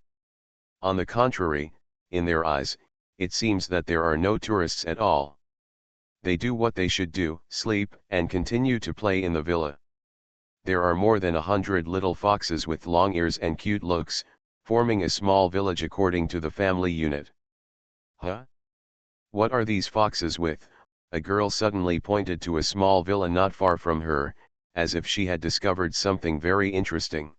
On the contrary, in their eyes, it seems that there are no tourists at all. They do what they should do, sleep, and continue to play in the villa. There are more than 100 little foxes with long ears and cute looks, forming a small village according to the family unit. Huh? What are these foxes with? A girl suddenly pointed to a small villa not far from her, as if she had discovered something very interesting.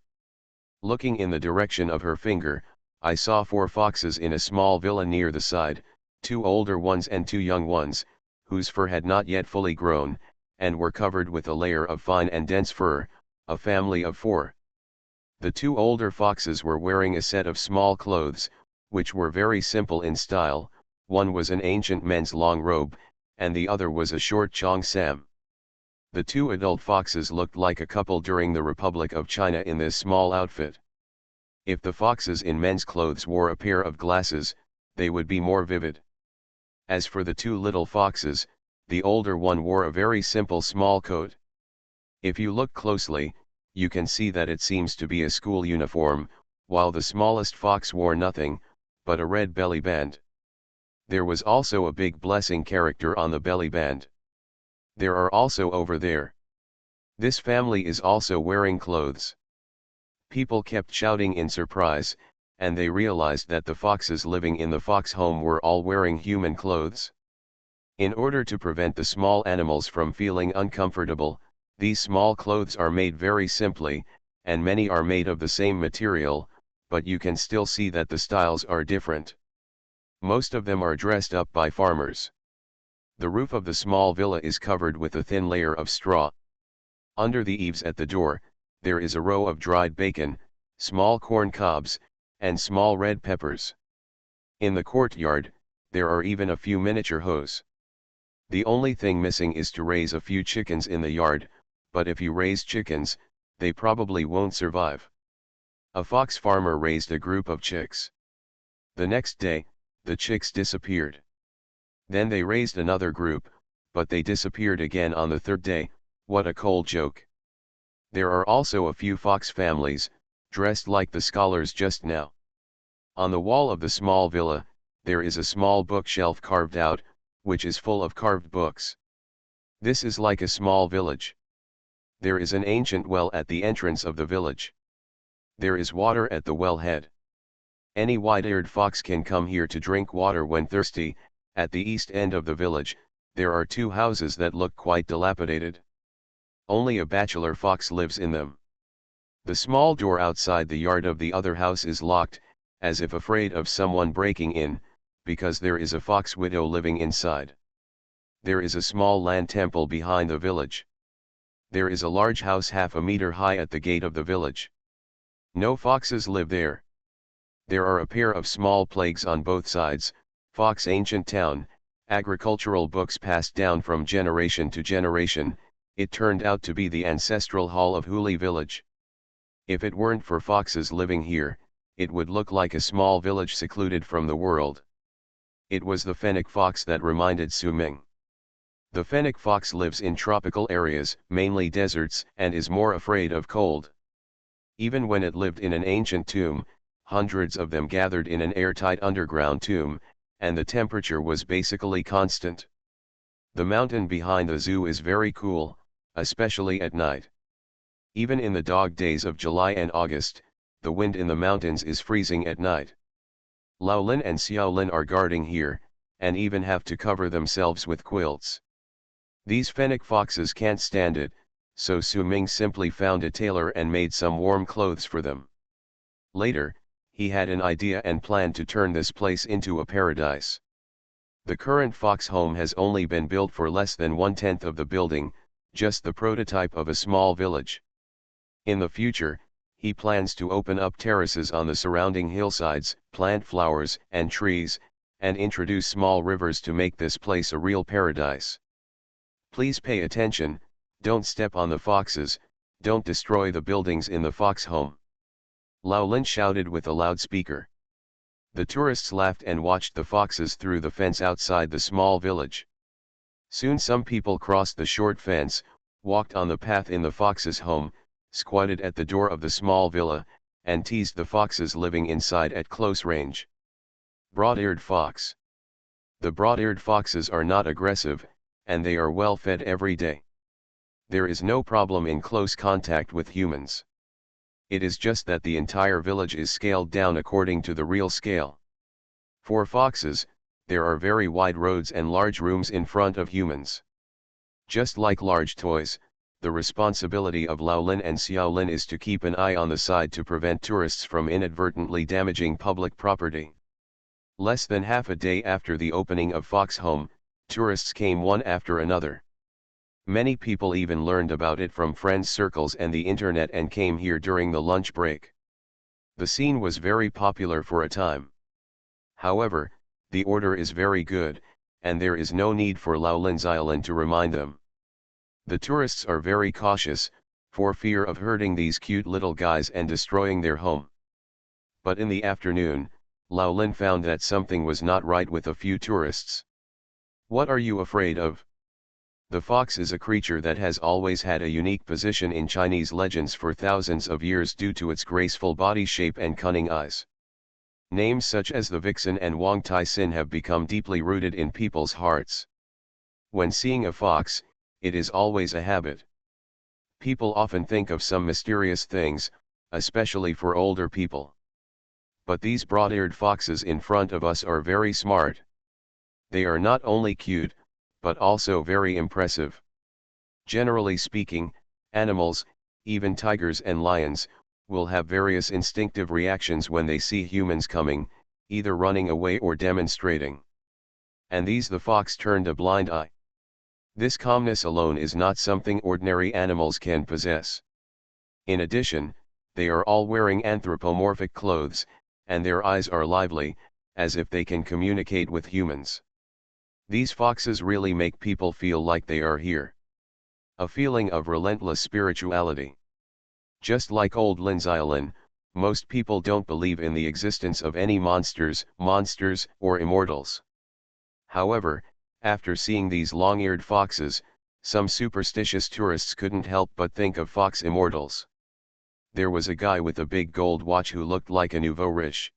Looking in the direction of her finger, I saw 4 foxes in a small villa near the side, 2 older ones and 2 young ones, whose fur had not yet fully grown, and were covered with a layer of fine and dense fur, a family of 4. The 2 older foxes were wearing a set of small clothes, which were very simple in style. One was an ancient men's long robe, and the other was a short cheongsam. The 2 adult foxes looked like a couple during the Republic of China in this small outfit. If the foxes in men's clothes wore a pair of glasses, they would be more vivid. As for the 2 little foxes, the older one wore a very simple small coat. If you look closely, you can see that it seems to be a school uniform, while the smallest fox wore nothing, but a red belly band. There was also a big blessing character on the belly band. There are also over there. This family is also wearing clothes. People kept shouting in surprise, and they realized that the foxes living in the fox home were all wearing human clothes. In order to prevent the small animals from feeling uncomfortable, these small clothes are made very simply, and many are made of the same material, but you can still see that the styles are different. Most of them are dressed up by farmers. The roof of the small villa is covered with a thin layer of straw. Under the eaves at the door, there is a row of dried bacon, small corn cobs, and small red peppers. In the courtyard, there are even a few miniature hoes. The only thing missing is to raise a few chickens in the yard, but if you raise chickens, they probably won't survive. A fox farmer raised a group of chicks. The next day, the chicks disappeared. Then they raised another group, but they disappeared again on the 3rd day. What a cold joke. There are also a few fox families, dressed like the scholars just now. On the wall of the small villa, there is a small bookshelf carved out, which is full of carved books. This is like a small village. There is an ancient well at the entrance of the village. There is water at the well head. Any white-eared fox can come here to drink water when thirsty. At the east end of the village, there are two houses that look quite dilapidated. Only a bachelor fox lives in them. The small door outside the yard of the other house is locked, as if afraid of someone breaking in, because there is a fox widow living inside. There is a small land temple behind the village. There is a large house half a meter high at the gate of the village. No foxes live there. There are a pair of small plagues on both sides, Fox Ancient Town, agricultural books passed down from generation to generation. It turned out to be the ancestral hall of Huli village. If it weren't for foxes living here, it would look like a small village secluded from the world. It was the fennec fox that reminded Su Ming. The fennec fox lives in tropical areas, mainly deserts, and is more afraid of cold. Even when it lived in an ancient tomb, hundreds of them gathered in an airtight underground tomb, and the temperature was basically constant. The mountain behind the zoo is very cool, especially at night. Even in the dog days of July and August, the wind in the mountains is freezing at night. Lao Lin and Xiao Lin are guarding here, and even have to cover themselves with quilts. These fennec foxes can't stand it, so Su Ming simply found a tailor and made some warm clothes for them. Later, he had an idea and planned to turn this place into a paradise. The current fox home has only been built for less than 1/10 of the building, just the prototype of a small village. In the future, he plans to open up terraces on the surrounding hillsides, plant flowers and trees, and introduce small rivers to make this place a real paradise. Please pay attention, don't step on the foxes, don't destroy the buildings in the fox home. Lao Lin shouted with a loudspeaker. The tourists laughed and watched the foxes through the fence outside the small village. Soon some people crossed the short fence, walked on the path in the fox's home, squatted at the door of the small villa, and teased the foxes living inside at close range. Broad-eared fox. The broad-eared foxes are not aggressive, and they are well fed every day. There is no problem in close contact with humans. It is just that the entire village is scaled down according to the real scale. For foxes, there are very wide roads and large rooms in front of humans. Just like large toys, the responsibility of Lao Lin and Xiao Lin is to keep an eye on the side to prevent tourists from inadvertently damaging public property. Less than half a day after the opening of Fox Home, tourists came one after another. Many people even learned about it from friends' circles and the internet and came here during the lunch break. The scene was very popular for a time. However, the order is very good, and there is no need for Lao Lin's Island to remind them. The tourists are very cautious, for fear of hurting these cute little guys and destroying their home. But in the afternoon, Lao Lin found that something was not right with a few tourists. What are you afraid of? The fox is a creature that has always had a unique position in Chinese legends for thousands of years due to its graceful body shape and cunning eyes. Names such as the Vixen and Wang Tai Sin have become deeply rooted in people's hearts. When seeing a fox, it is always a habit. People often think of some mysterious things, especially for older people. But these broad-eared foxes in front of us are very smart. They are not only cute, but also very impressive. Generally speaking, animals, even tigers and lions, will have various instinctive reactions when they see humans coming, either running away or demonstrating. And these the fox turned a blind eye. This calmness alone is not something ordinary animals can possess. In addition, they are all wearing anthropomorphic clothes, and their eyes are lively, as if they can communicate with humans. These foxes really make people feel like they are here. A feeling of relentless spirituality. Just like old Lin's Island, most people don't believe in the existence of any monsters, or immortals. However, after seeing these long-eared foxes, Some superstitious tourists couldn't help but think of fox immortals. There was a guy with a big gold watch who looked like a nouveau riche.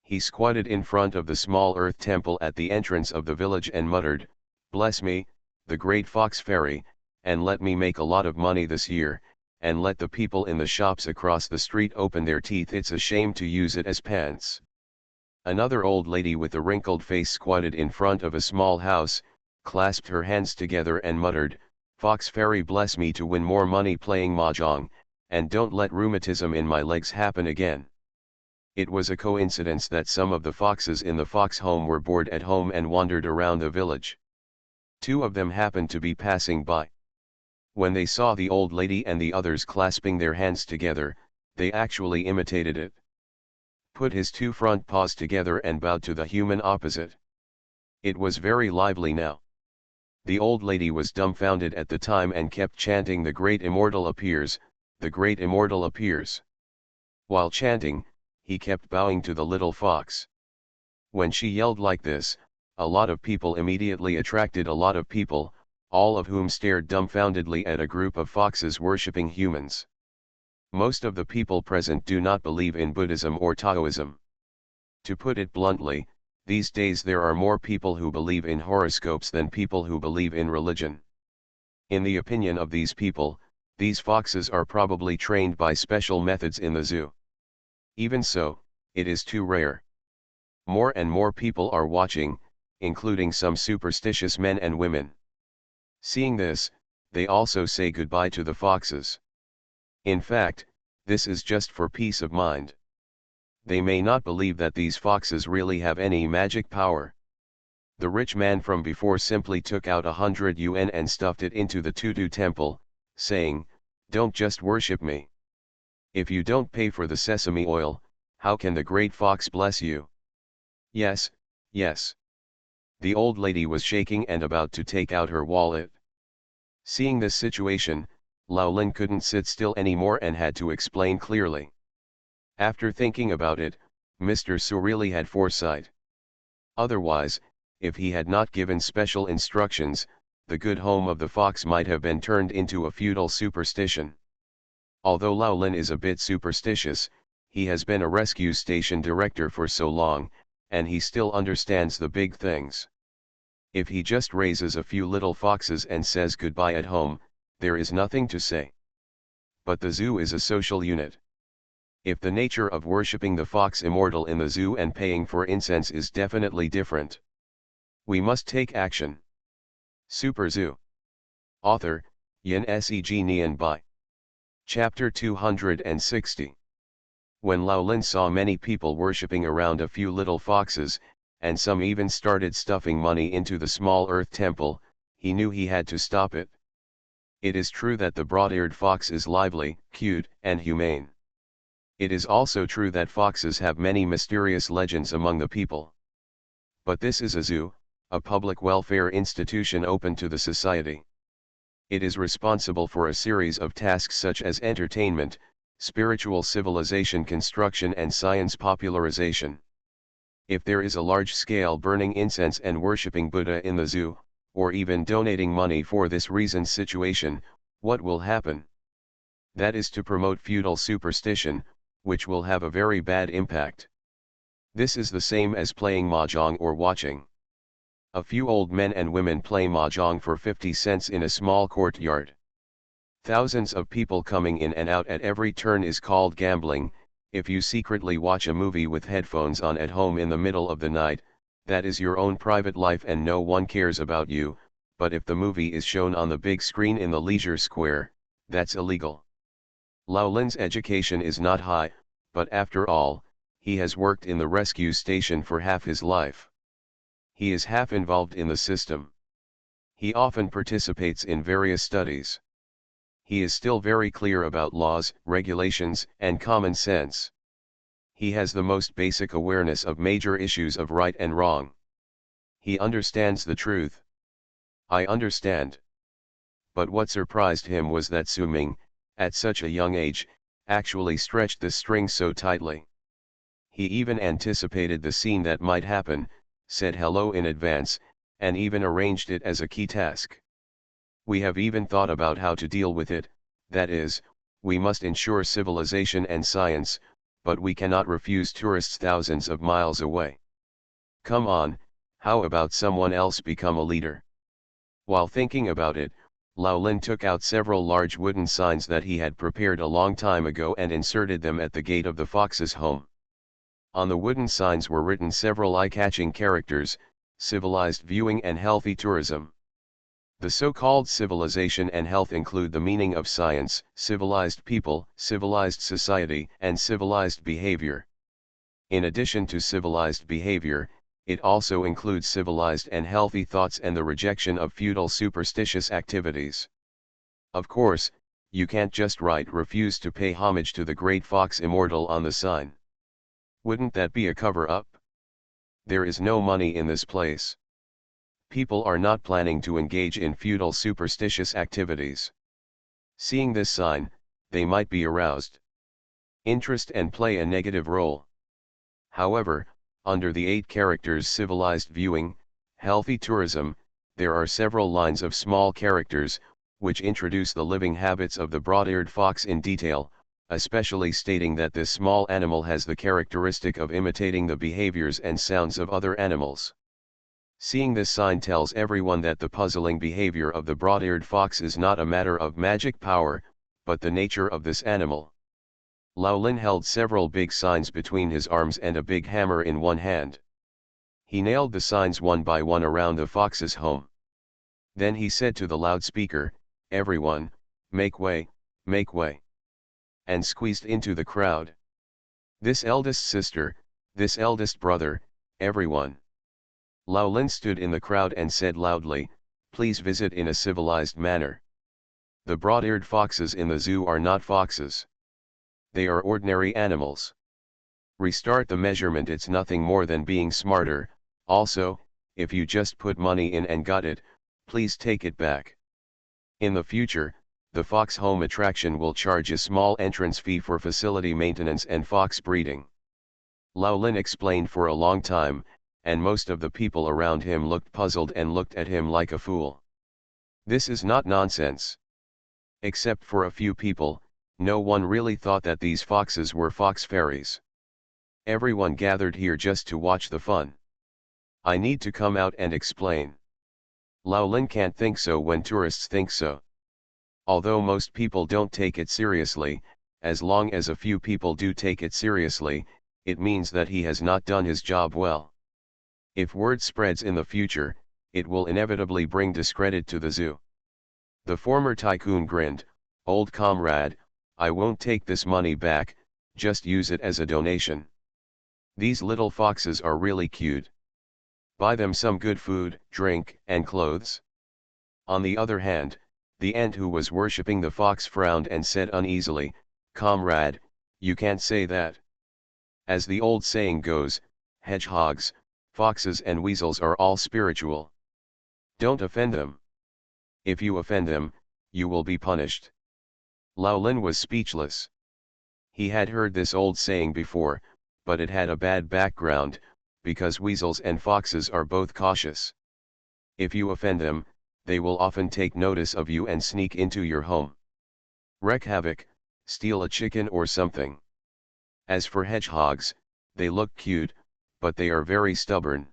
He squatted in front of the small earth temple at the entrance of the village and muttered, "Bless me, the great fox fairy, and let me make a lot of money this year, and let the people in the shops across the street open their teeth. It's a shame to use it as pants." Another old lady with a wrinkled face squatted in front of a small house, clasped her hands together and muttered, "Fox fairy, bless me to win more money playing mahjong, and don't let rheumatism in my legs happen again." It was a coincidence that some of the foxes in the fox home were bored at home and wandered around the village. Two of them happened to be passing by. When they saw the old lady and the others clasping their hands together, they actually imitated it. Put his two front paws together and bowed to the human opposite. It was very lively now. The old lady was dumbfounded at the time and kept chanting, "The great immortal appears, the great immortal appears." While chanting, he kept bowing to the little fox. When she yelled like this, a lot of people immediately attracted a lot of people, all of whom stared dumbfoundedly at a group of foxes worshipping humans. Most of the people present do not believe in Buddhism or Taoism. To put it bluntly, these days there are more people who believe in horoscopes than people who believe in religion. In the opinion of these people, these foxes are probably trained by special methods in the zoo. Even so, it is too rare. More and more people are watching, including some superstitious men and women. Seeing this, they also say goodbye to the foxes. In fact, this is just for peace of mind. They may not believe that these foxes really have any magic power. The rich man from before simply took out 100 yuan and stuffed it into the tutu temple, saying, "Don't just worship me. If you don't pay for the sesame oil, how can the great fox bless you?" Yes, yes. The old lady was shaking and about to take out her wallet. Seeing this situation, Lao Lin couldn't sit still anymore and had to explain clearly. After thinking about it, Mr. Su really had foresight. Otherwise, if he had not given special instructions, the good home of the fox might have been turned into a feudal superstition. Although Lao Lin is a bit superstitious, he has been a rescue station director for so long, and he still understands the big things. If he just raises a few little foxes and says goodbye at home, there is nothing to say. But the zoo is a social unit. If the nature of worshipping the fox immortal in the zoo and paying for incense is definitely different, we must take action. Super Zoo. Author, Yin Seg Nian Bai. Chapter 260. When Lao Lin saw many people worshipping around a few little foxes, and some even started stuffing money into the small earth temple, he knew he had to stop it. It is true that the broad-eared fox is lively, cute, and humane. It is also true that foxes have many mysterious legends among the people. But this is a zoo, a public welfare institution open to the society. It is responsible for a series of tasks such as entertainment, spiritual civilization construction and science popularization. If there is a large-scale burning incense and worshipping Buddha in the zoo, or even donating money for this reason situation, what will happen? That is to promote feudal superstition, which will have a very bad impact. This is the same as playing mahjong or watching. A few old men and women play mahjong for 50 cents in a small courtyard. Thousands of people coming in and out at every turn is called gambling. If you secretly watch a movie with headphones on at home in the middle of the night, that is your own private life and no one cares about you, but if the movie is shown on the big screen in the leisure square, that's illegal. Lao Lin's education is not high, but after all, he has worked in the rescue station for half his life. He is half involved in the system. He often participates in various studies. He is still very clear about laws, regulations, and common sense. He has the most basic awareness of major issues of right and wrong. He understands the truth. I understand. But what surprised him was that Su Ming, at such a young age, actually stretched the string so tightly. He even anticipated the scene that might happen, said hello in advance, and even arranged it as a key task. We have even thought about how to deal with it, that is, we must ensure civilization and science, but we cannot refuse tourists thousands of miles away. Come on, how about someone else become a leader? While thinking about it, Lao Lin took out several large wooden signs that he had prepared a long time ago and inserted them at the gate of the fox's home. On the wooden signs were written several eye-catching characters: civilized viewing and healthy tourism. The so-called civilization and health include the meaning of science, civilized people, civilized society, and civilized behavior. In addition to civilized behavior, it also includes civilized and healthy thoughts and the rejection of feudal superstitious activities. Of course, you can't just write "refuse to pay homage to the great fox immortal" on the sign. Wouldn't that be a cover-up? There is no money in this place. People are not planning to engage in feudal superstitious activities. Seeing this sign, they might be aroused interest and play a negative role. However, under the 8 characters civilized viewing, healthy tourism, there are several lines of small characters, which introduce the living habits of the broad-eared fox in detail, especially stating that this small animal has the characteristic of imitating the behaviors and sounds of other animals. Seeing this sign tells everyone that the puzzling behavior of the broad-eared fox is not a matter of magic power, but the nature of this animal. Lao Lin held several big signs between his arms and a big hammer in one hand. He nailed the signs one by one around the fox's home. Then he said to the loudspeaker, "Everyone, make way, and squeezed into the crowd. This eldest sister, this eldest brother, everyone." Lao Lin stood in the crowd and said loudly, "Please visit in a civilized manner. The broad-eared foxes in the zoo are not foxes. They are ordinary animals. Restart the measurement, it's nothing more than being smarter. Also, if you just put money in and got it, please take it back. In the future, the fox home attraction will charge a small entrance fee for facility maintenance and fox breeding." Lao Lin explained for a long time, and most of the people around him looked puzzled and looked at him like a fool. This is not nonsense. Except for a few people, no one really thought that these foxes were fox fairies. Everyone gathered here just to watch the fun. I need to come out and explain. Lao Lin can't think so when tourists think so. Although most people don't take it seriously, as long as a few people do take it seriously, it means that he has not done his job well. If word spreads in the future, it will inevitably bring discredit to the zoo. The former tycoon grinned, "Old comrade, I won't take this money back, just use it as a donation. These little foxes are really cute. Buy them some good food, drink, and clothes." On the other hand, the ant who was worshipping the fox frowned and said uneasily, "Comrade, you can't say that. As the old saying goes, hedgehogs, foxes and weasels are all spiritual. Don't offend them. If you offend them, you will be punished." Lao Lin was speechless. He had heard this old saying before, but it had a bad background, because weasels and foxes are both cautious. If you offend them, they will often take notice of you and sneak into your home. Wreak havoc, steal a chicken or something. As for hedgehogs, they look cute, but they are very stubborn.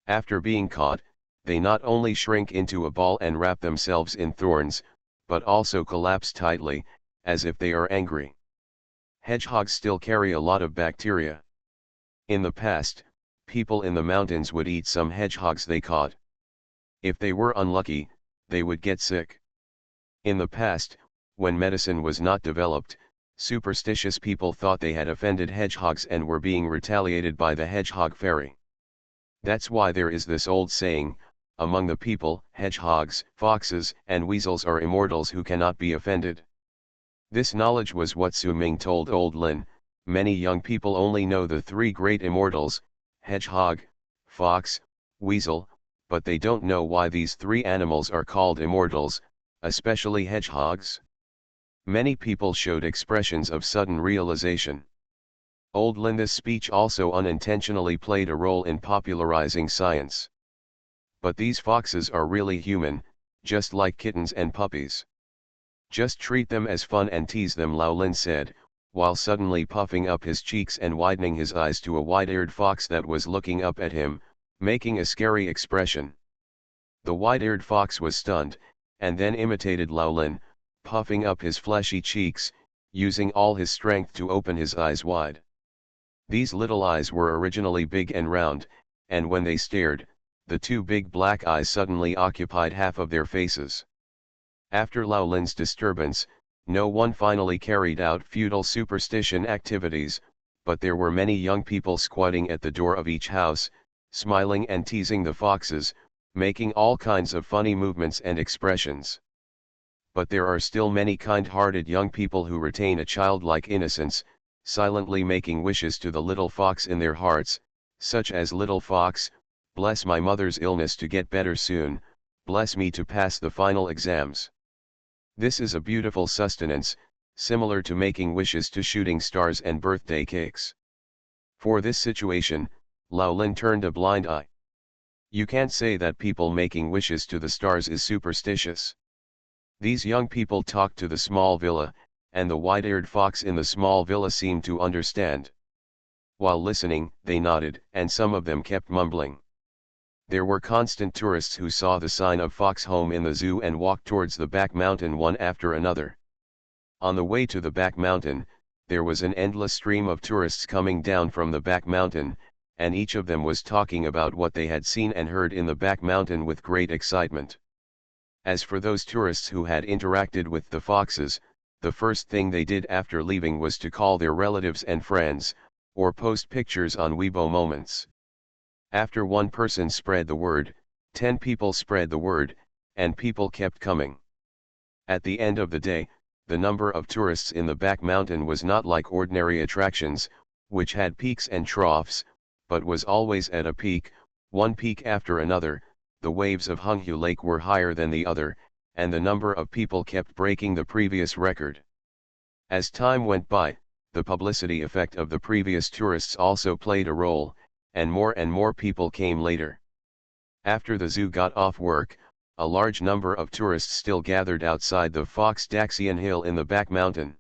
After being caught, they not only shrink into a ball and wrap themselves in thorns, but also collapse tightly, as if they are angry. Hedgehogs still carry a lot of bacteria. In the past, people in the mountains would eat some hedgehogs they caught. If they were unlucky, they would get sick. In the past, when medicine was not developed, superstitious people thought they had offended hedgehogs and were being retaliated by the hedgehog fairy. That's why there is this old saying, among the people, hedgehogs, foxes, and weasels are immortals who cannot be offended. This knowledge was what Su Ming told old Lin. Many young people only know the 3 great immortals, hedgehog, fox, weasel, but they don't know why these 3 animals are called immortals, especially hedgehogs. Many people showed expressions of sudden realization. Old Linda's speech also unintentionally played a role in popularizing science. But these foxes are really human, just like kittens and puppies. Just treat them as fun and tease them, Lao Lin said, while suddenly puffing up his cheeks and widening his eyes to a wide-eared fox that was looking up at him, making a scary expression. The wide-eared fox was stunned, and then imitated Lao Lin, puffing up his fleshy cheeks, using all his strength to open his eyes wide. These little eyes were originally big and round, and when they stared, the two big black eyes suddenly occupied half of their faces. After Lao Lin's disturbance, no one finally carried out feudal superstition activities, but there were many young people squatting at the door of each house, smiling and teasing the foxes, making all kinds of funny movements and expressions. But there are still many kind-hearted young people who retain a childlike innocence, silently making wishes to the little fox in their hearts, such as, "Little fox, bless my mother's illness to get better soon, bless me to pass the final exams." This is a beautiful sustenance, similar to making wishes to shooting stars and birthday cakes. For this situation, Lao Lin turned a blind eye. You can't say that people making wishes to the stars is superstitious. These young people talked to the small villa, and the wide-eared fox in the small villa seemed to understand. While listening, they nodded, and some of them kept mumbling. There were constant tourists who saw the sign of Fox Home in the zoo and walked towards the back mountain one after another. On the way to the back mountain, there was an endless stream of tourists coming down from the back mountain, and each of them was talking about what they had seen and heard in the back mountain with great excitement. As for those tourists who had interacted with the foxes, the first thing they did after leaving was to call their relatives and friends, or post pictures on Weibo Moments. After one person spread the word, 10 people spread the word, and people kept coming. At the end of the day, the number of tourists in the back mountain was not like ordinary attractions, which had peaks and troughs, but was always at a peak, one peak after another. The waves of Hunghu Lake were higher than the other, and the number of people kept breaking the previous record. As time went by, the publicity effect of the previous tourists also played a role, and more people came later. After the zoo got off work, a large number of tourists still gathered outside the Fox Daxian Hill in the back mountain.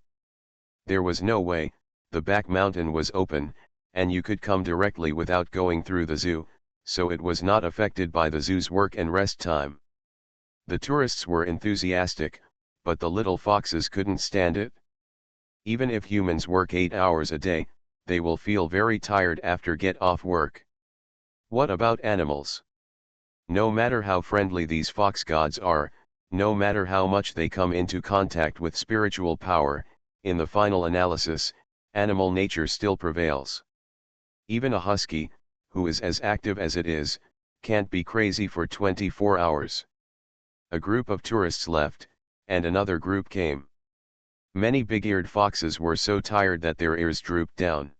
There was no way, the back mountain was open, and you could come directly without going through the zoo, so it was not affected by the zoo's work and rest time. The tourists were enthusiastic, but the little foxes couldn't stand it. Even if humans work 8 hours a day, they will feel very tired after get off work. What about animals? No matter how friendly these fox gods are, no matter how much they come into contact with spiritual power, in the final analysis, animal nature still prevails. Even a husky, who is as active as it is, can't be crazy for 24 hours. A group of tourists left, and another group came. Many big-eared foxes were so tired that their ears drooped down.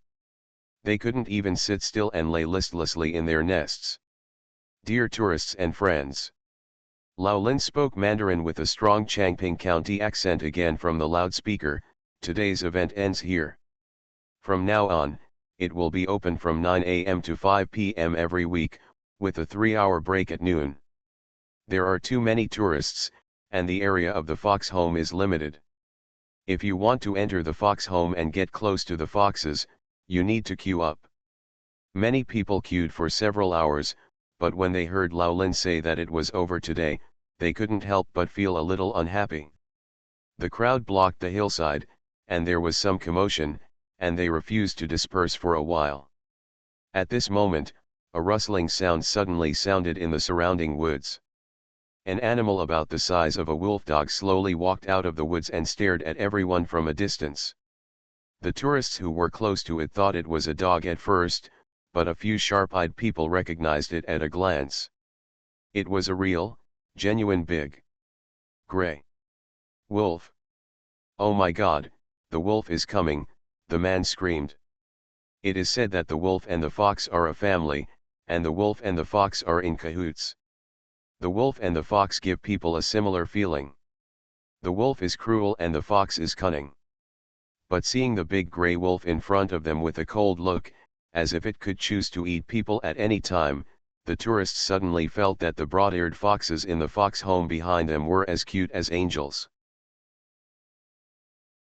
They couldn't even sit still and lay listlessly in their nests. Dear tourists and friends. Lao Lin spoke Mandarin with a strong Changping County accent again from the loudspeaker. Today's event ends here. From now on, it will be open from 9 a.m. to 5 p.m. every week, with a 3-hour break at noon. There are too many tourists, and the area of the fox home is limited. If you want to enter the fox home and get close to the foxes, you need to queue up. Many people queued for several hours, but when they heard Lao Lin say that it was over today, they couldn't help but feel a little unhappy. The crowd blocked the hillside, and there was some commotion, and they refused to disperse for a while. At this moment, a rustling sound suddenly sounded in the surrounding woods. An animal about the size of a wolfdog slowly walked out of the woods and stared at everyone from a distance. The tourists who were close to it thought it was a dog at first, but a few sharp-eyed people recognized it at a glance. It was a real, genuine big, gray wolf. "Oh my God, the wolf is coming," the man screamed. It is said that the wolf and the fox are a family, and the wolf and the fox are in cahoots. The wolf and the fox give people a similar feeling. The wolf is cruel and the fox is cunning. But seeing the big gray wolf in front of them with a cold look, as if it could choose to eat people at any time, the tourists suddenly felt that the broad-eared foxes in the fox home behind them were as cute as angels.